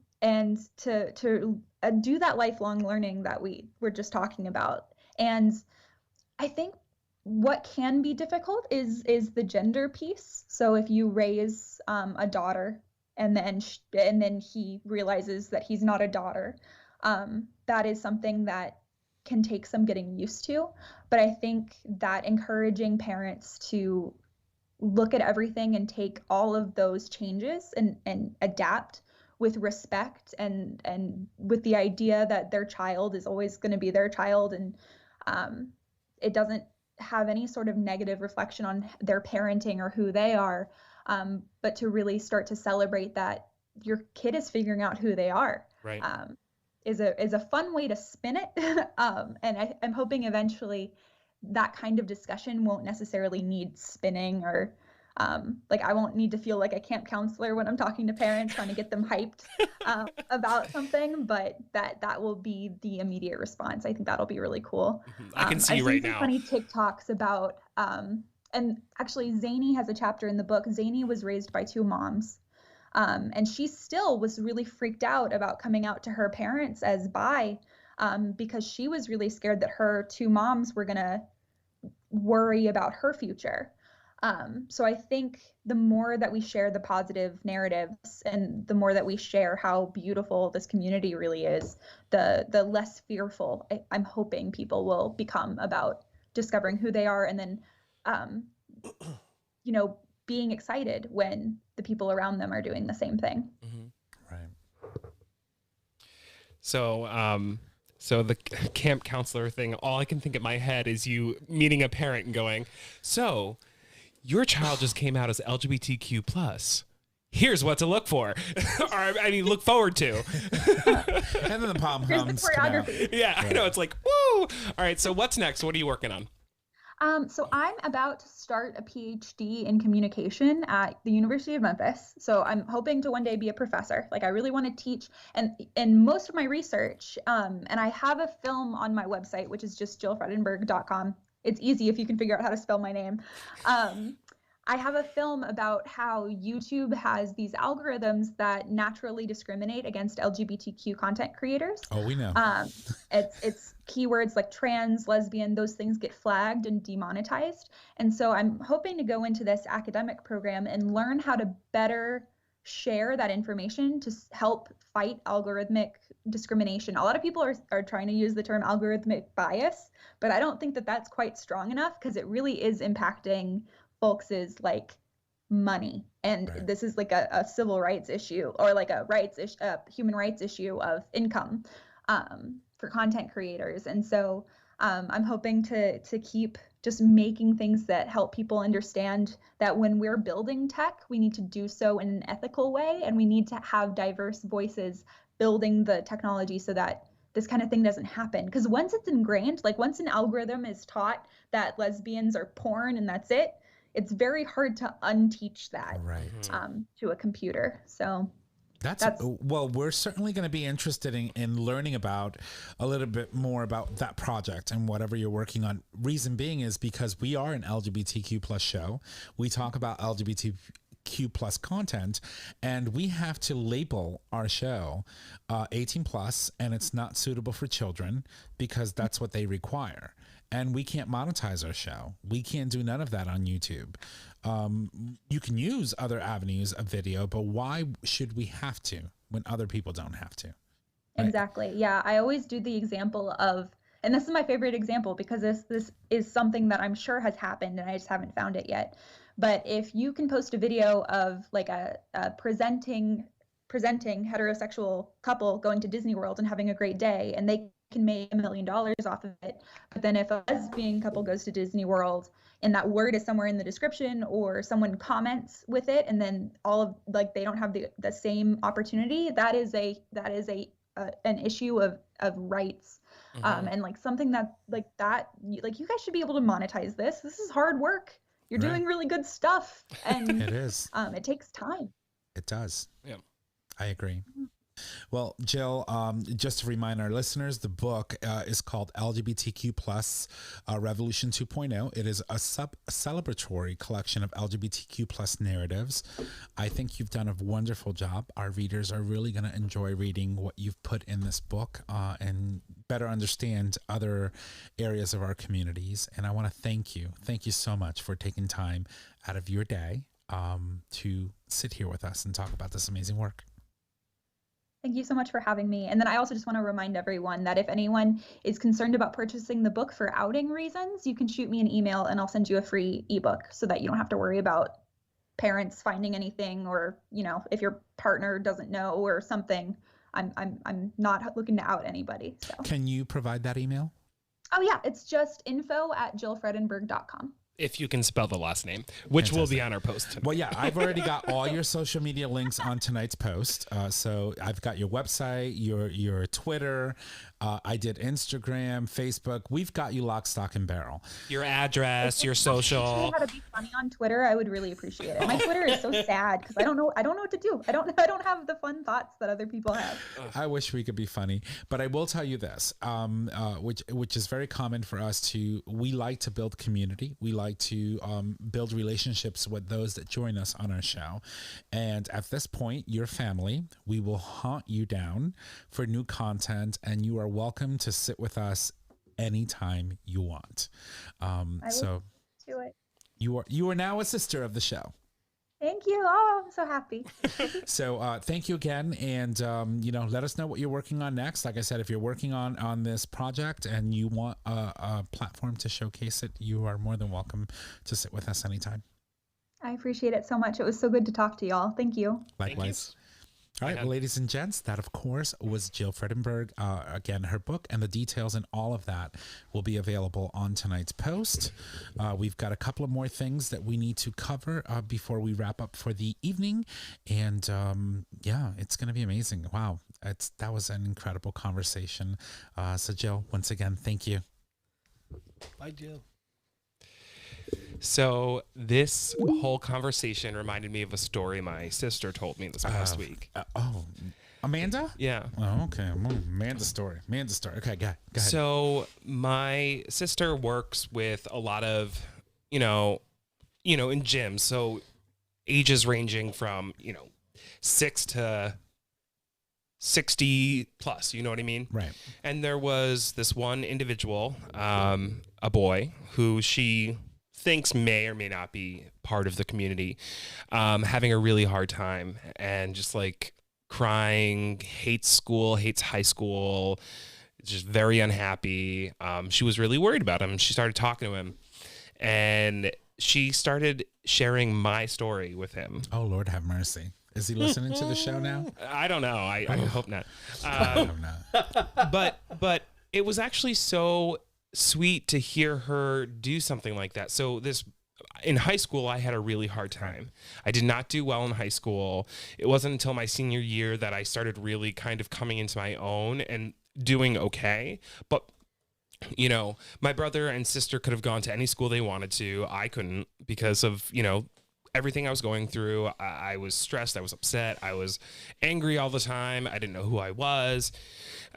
to do that lifelong learning that we were just talking about. And I think what can be difficult is the gender piece. So if you raise a daughter and then he realizes that he's not a daughter, that is something that can take some getting used to. But I think that encouraging parents to look at everything and take all of those changes and adapt with respect and with the idea that their child is always going to be their child, and it doesn't have any sort of negative reflection on their parenting or who they are, but to really start to celebrate that your kid is figuring out who they are, Right. Is a fun way to spin it. And I'm hoping eventually that kind of discussion won't necessarily need spinning, or like I won't need to feel like a camp counselor when I'm talking to parents trying to get them hyped about something, but that will be the immediate response. I think that'll be really cool. I can see right now. I've seen some funny TikToks about, and actually Zany has a chapter in the book. Zany was raised by two moms, and she still was really freaked out about coming out to her parents as bi, because she was really scared that her two moms were gonna worry about her future. So I think the more that we share the positive narratives and the more that we share how beautiful this community really is, the less fearful I'm hoping people will become about discovering who they are, and then, being excited when the people around them are doing the same thing. Mm-hmm. Right. So the camp counselor thing, all I can think in my head is you meeting a parent and going, so your child just came out as LGBTQ plus. Here's what to look for. Or look forward to. And then the pom-poms Here's the choreography. Yeah, I know. It's like, woo! All right, so what's next? What are you working on? So I'm about to start a PhD in communication at the University of Memphis. So I'm hoping to one day be a professor. Like, I really want to teach, and in most of my research, and I have a film on my website, which is just jillfredenburg.com. It's easy if you can figure out how to spell my name. I have a film about how YouTube has these algorithms that naturally discriminate against LGBTQ content creators. Oh, we know. It's keywords like trans, lesbian, those things get flagged and demonetized. And so I'm hoping to go into this academic program and learn how to better share that information to help fight algorithmic discrimination. A lot of people are trying to use the term algorithmic bias, but I don't think that that's quite strong enough, because it really is impacting folks' like money. And Right. This is like a civil rights issue, or like a human rights issue of income for content creators. And so I'm hoping to keep just making things that help people understand that when we're building tech, we need to do so in an ethical way, and we need to have diverse voices building the technology so that this kind of thing doesn't happen. Because once it's ingrained, like once an algorithm is taught that lesbians are porn and that's it, it's very hard to unteach that Right. to a computer. So That's well, we're certainly going to be interested in learning about a little bit more about that project and whatever you're working on. Reason being is because we are an LGBTQ plus show. We talk about LGBTQ LGBTQ plus content, and we have to label our show 18 plus, and it's not suitable for children because that's what they require. And we can't monetize our show. We can't do none of that on YouTube. You can use other avenues of video, but why should we have to when other people don't have to? Right? Exactly. Yeah, I always do the example of, and this is my favorite example because this is something that I'm sure has happened and I just haven't found it yet. But if you can post a video of like a presenting heterosexual couple going to Disney World and having a great day, and they can make $1 million off of it. But then if a lesbian couple goes to Disney World and that word is somewhere in the description, or someone comments with it, and then all of like they don't have the same opportunity, that is an issue of rights. And like something that like you guys should be able to monetize this. This is hard work. You're doing really good stuff, and it is. It takes time. It does. Yeah. I agree. Well, Jill, just to remind our listeners, the book is called LGBTQ plus Revolution 2.0. It is a celebratory collection of LGBTQ plus narratives. I think you've done a wonderful job. Our readers are really going to enjoy reading what you've put in this book and better understand other areas of our communities. And I want to thank you. Thank you so much for taking time out of your day to sit here with us and talk about this amazing work. Thank you so much for having me. And then I also just want to remind everyone that if anyone is concerned about purchasing the book for outing reasons, you can shoot me an email and I'll send you a free ebook so that you don't have to worry about parents finding anything, or, you know, if your partner doesn't know or something. I'm not looking to out anybody. So can you provide that email? Oh yeah, it's just info@jillfredenburg.com. If you can spell the last name, which Fantastic. will be on our post tonight. Well, yeah, I've already got all your social media links on tonight's post. So I've got your website, your Twitter. I did Instagram, Facebook. We've got you lock, stock, and barrel. Your address, your social. How to be funny on Twitter? I would really appreciate it. My Twitter is so sad because I don't know what to do. I don't have the fun thoughts that other people have. I wish we could be funny, but I will tell you this, which is very common for us to. We like to build community. We like to build relationships with those that join us on our show. And at this point, your family, we will hunt you down for new content, and you are welcome to sit with us anytime you want. So do it. You are now a sister of the show. Thank you. Oh, I'm so happy. So thank you again. And, let us know what you're working on next. Like I said, if you're working on this project and you want a platform to showcase it, you are more than welcome to sit with us anytime. I appreciate it so much. It was so good to talk to y'all. Thank you. Likewise. All right, well, ladies and gents, that, of course, was Jill Fredenburg. Again, her book and the details and all of that will be available on tonight's post. We've got a couple of more things that we need to cover before we wrap up for the evening. And, it's going to be amazing. Wow, that was an incredible conversation. So, Jill, once again, thank you. Bye, Jill. So this whole conversation reminded me of a story my sister told me this past week. Amanda? Yeah. Oh, okay. Amanda's story. Okay, go ahead. So my sister works with a lot of, in gyms. So ages ranging from, 6 to 60 plus, you know what I mean? Right. And there was this one individual, a boy, who she thinks may or may not be part of the community, having a really hard time and just like crying, hates school, hates high school, just very unhappy. She was really worried about him. She started talking to him and she started sharing my story with him. Oh, Lord have mercy. Is he listening to the show now? I don't know. I hope not. I don't know. But it was actually so sweet to hear her do something like that. So in high school, I had a really hard time. I did not do well in high school. It wasn't until my senior year that I started really kind of coming into my own and doing okay. But, my brother and sister could have gone to any school they wanted to. I couldn't because of, everything I was going through. I was stressed. I was upset. I was angry all the time. I didn't know who I was.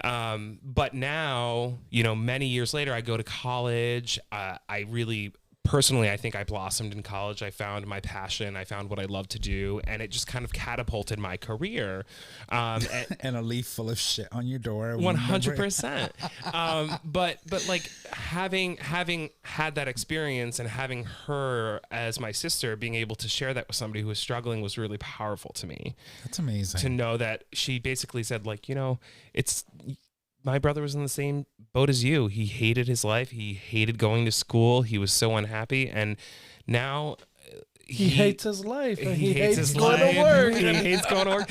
But now, many years later, I go to college. I really personally, I think I blossomed in college. I found my passion. I found what I love to do, and it just kind of catapulted my career. And a leaf full of shit on your door. 100%. But like having had that experience and having her as my sister, being able to share that with somebody who was struggling was really powerful to me. That's amazing. To know that she basically said, like, it's my brother was in the same boat as you. He hated his life. He hated going to school. He was so unhappy. And now he hates his life. And he hates his going life. to work. He hates going to work.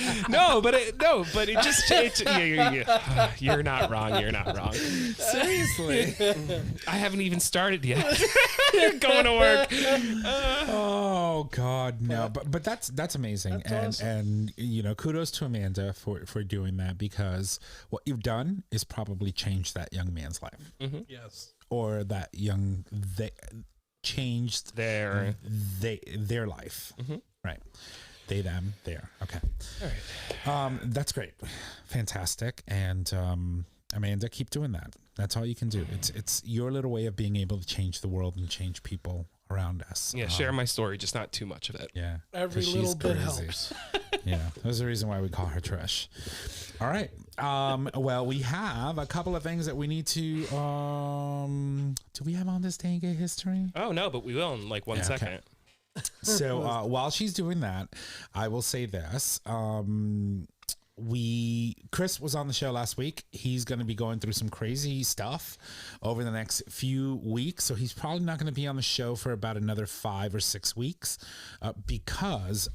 You're not wrong. You're not wrong. Seriously. I haven't even started yet. Going to work. Oh God, no. But that's amazing. That's and kudos to Amanda for doing that, because what you've done is probably changed that young man's life. Mm-hmm. Yes. Or that changed their life. Mm-hmm. Right. They, them, there. Okay. All right. That's great. Fantastic. And Amanda, keep doing that. That's all you can do. It's your little way of being able to change the world and change people around us. Yeah, share my story, just not too much of it. Yeah. Every 'cause little she's bit crazy. helps. Yeah. There's a reason why we call her Trish. All right. Well, we have a couple of things that we need to do we have on this day in gay history? Oh no, but we will in like one second. Okay. So while she's doing that, I will say this. Chris was on the show last week. He's going to be going through some crazy stuff over the next few weeks. So he's probably not going to be on the show for about another 5 or 6 weeks because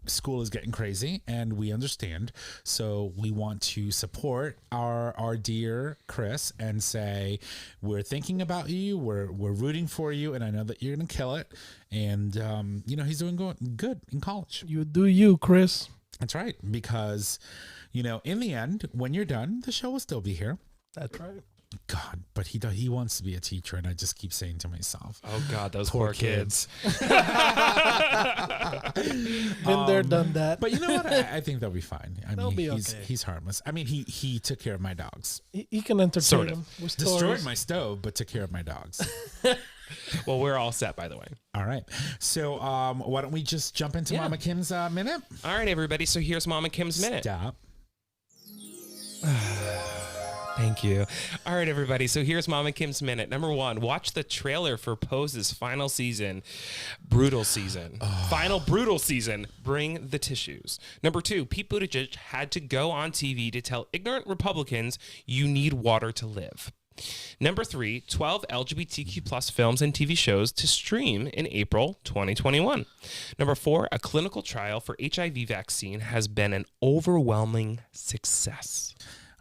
school is getting crazy, and we understand. So we want to support our dear Chris and say, we're thinking about you. We're rooting for you. And I know that you're going to kill it. And, he's doing good in college. You do you, Chris. That's right. Because, in the end, when you're done, the show will still be here. That's right. God, but he wants to be a teacher, and I just keep saying to myself, Oh God, those poor kids. Been there, done that. But you know what? I think they'll be fine. They'll be he's okay. he's harmless. I mean, he took care of my dogs. He can entertain Sort of. them with Destroyed stories. my stove, but took care of my dogs. Well, we're all set, by the way. All right. So why don't we just jump into Yeah. Mama Kim's minute? All right, everybody. So here's Mama Kim's minute. Stop. Thank you. All right, everybody. So here's Mama Kim's minute. Number 1, watch the trailer for Pose's final season. Brutal season. Final brutal season. Bring the tissues. Number 2, Pete Buttigieg had to go on TV to tell ignorant Republicans you need water to live. Number 3, 12 LGBTQ plus films and TV shows to stream in April 2021. Number 4, a clinical trial for HIV vaccine has been an overwhelming success.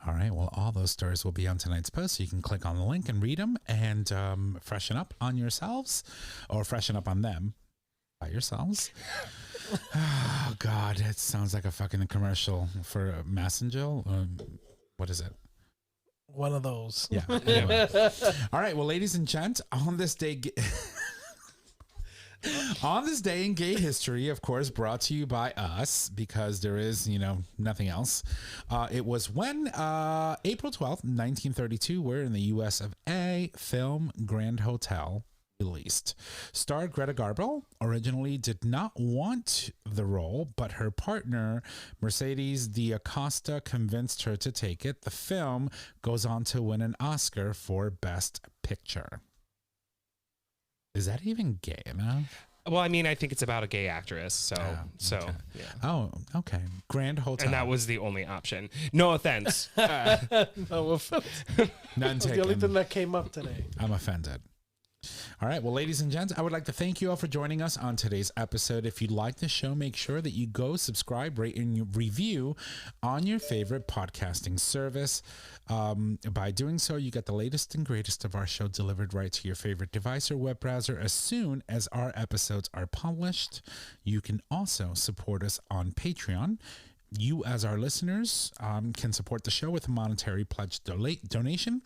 All right. Well, all those stories will be on tonight's post, so you can click on the link and read them and freshen up on yourselves, or freshen up on them by yourselves. Oh, God. It sounds like a fucking commercial for Massengill. What is it? One of those. Yeah. Anyway. All right. Well, ladies and gents, on this day... On this day in gay history, of course, brought to you by us, because there is, nothing else. It was when April 12th, 1932, where in the US of A, film Grand Hotel released. Star Greta Garbo originally did not want the role, but her partner, Mercedes D'Acosta, convinced her to take it. The film goes on to win an Oscar for Best Picture. Is that even gay enough? Well, I mean, I think it's about a gay actress, so okay. yeah. Oh, okay. Grand Hotel. And that was the only option. No offense. None That's the only thing taken. that came up today. I'm offended. All right. Well, ladies and gents, I would like to thank you all for joining us on today's episode. If you like the show, make sure that you go subscribe, rate, and review on your favorite podcasting service. By doing so, you get the latest and greatest of our show delivered right to your favorite device or web browser as soon as our episodes are published. You can also support us on Patreon. You, as our listeners, can support the show with a monetary pledge donation.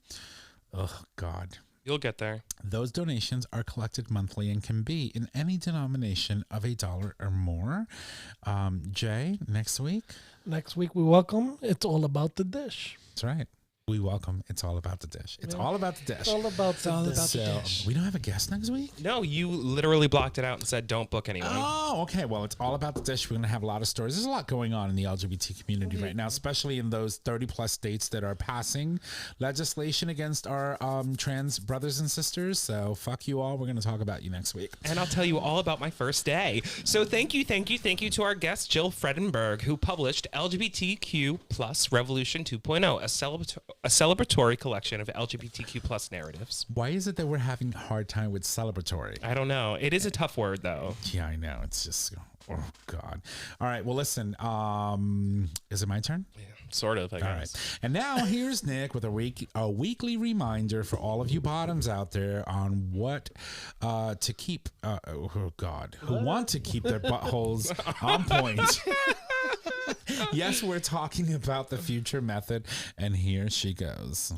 Oh, God. You'll get there. Those donations are collected monthly and can be in any denomination of $1 or more. Jay, next week? Next week we welcome It's All About the Dish. That's right. We welcome. It's all about the dish. It's all about the dish. It's all about the dish. We don't have a guest next week? No, you literally blocked it out and said don't book anyone. Oh, okay. Well, it's all about the dish. We're going to have a lot of stories. There's a lot going on in the LGBT community right now, especially in those 30 plus states that are passing legislation against our trans brothers and sisters. So fuck you all. We're going to talk about you next week. And I'll tell you all about my first day. So thank you to our guest, Jill Fredenburg, who published LGBTQ plus Revolution 2.0, a celebratory collection of LGBTQ plus narratives. Why is it that we're having a hard time with celebratory? I don't know. It is a tough word, though. Yeah, I know. It's just, oh, God. All right. Well, listen, is it my turn? Yeah, sort of, I guess. All right. And now here's Nick with a weekly reminder for all of you bottoms out there on what to keep, who want to keep their buttholes on point. Yes, we're talking about the future method, and here she goes.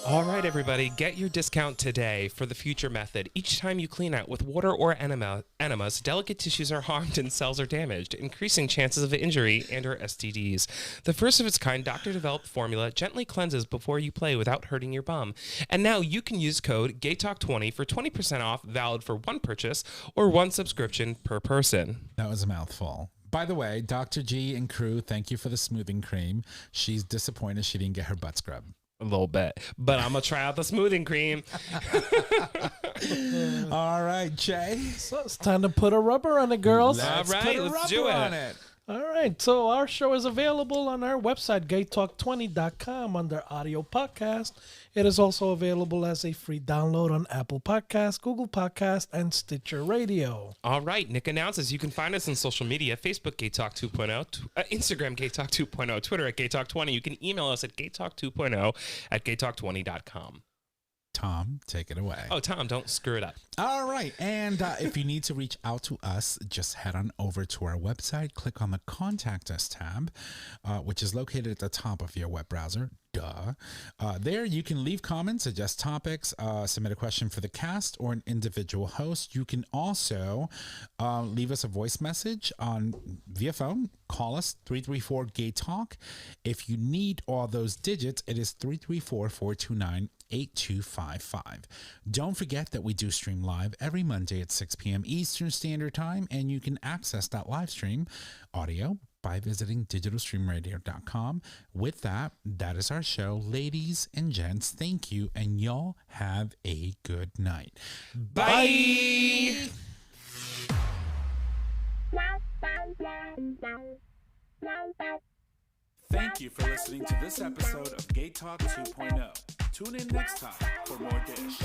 All right, everybody, get your discount today for the future method. Each time you clean out with water or enemas, delicate tissues are harmed and cells are damaged, increasing chances of injury and or STDs. The first of its kind doctor-developed formula gently cleanses before you play without hurting your bum. And now you can use code GayTalk20 for 20% off, valid for one purchase or one subscription per person. That was a mouthful. By the way, Dr. G and crew, thank you for the smoothing cream. She's disappointed she didn't get her butt scrub. A little bit, but I'm going to try out the smoothing cream. All right, Jay. So it's time to put a rubber on it, girls. Let's do it. All right, so our show is available on our website, GayTalk20.com, under audio podcast. It is also available as a free download on Apple Podcasts, Google Podcasts, and Stitcher Radio. All right, Nick announces you can find us on social media, Facebook GayTalk 2.0, Instagram GayTalk 2.0, Twitter at GayTalk20. You can email us at GayTalk 2.0 at GayTalk20.com. Tom, take it away. Oh, Tom, don't screw it up. All right. And if you need to reach out to us, just head on over to our website, click on the Contact Us tab, which is located at the top of your web browser. Duh. There you can leave comments, suggest topics, submit a question for the cast or an individual host. You can also leave us a voice message via phone. Call us 334-GAY-TALK. If you need all those digits, it is 334-429-8255. Don't forget that we do stream live every Monday at 6 p.m. Eastern Standard Time, and you can access that live stream audio by visiting digitalstreamradio.com. With that, that is our show. Ladies and gents, thank you, and y'all have a good night. Bye! Thank you for listening to this episode of Gay Talk 2.0. Tune in next time for more dish.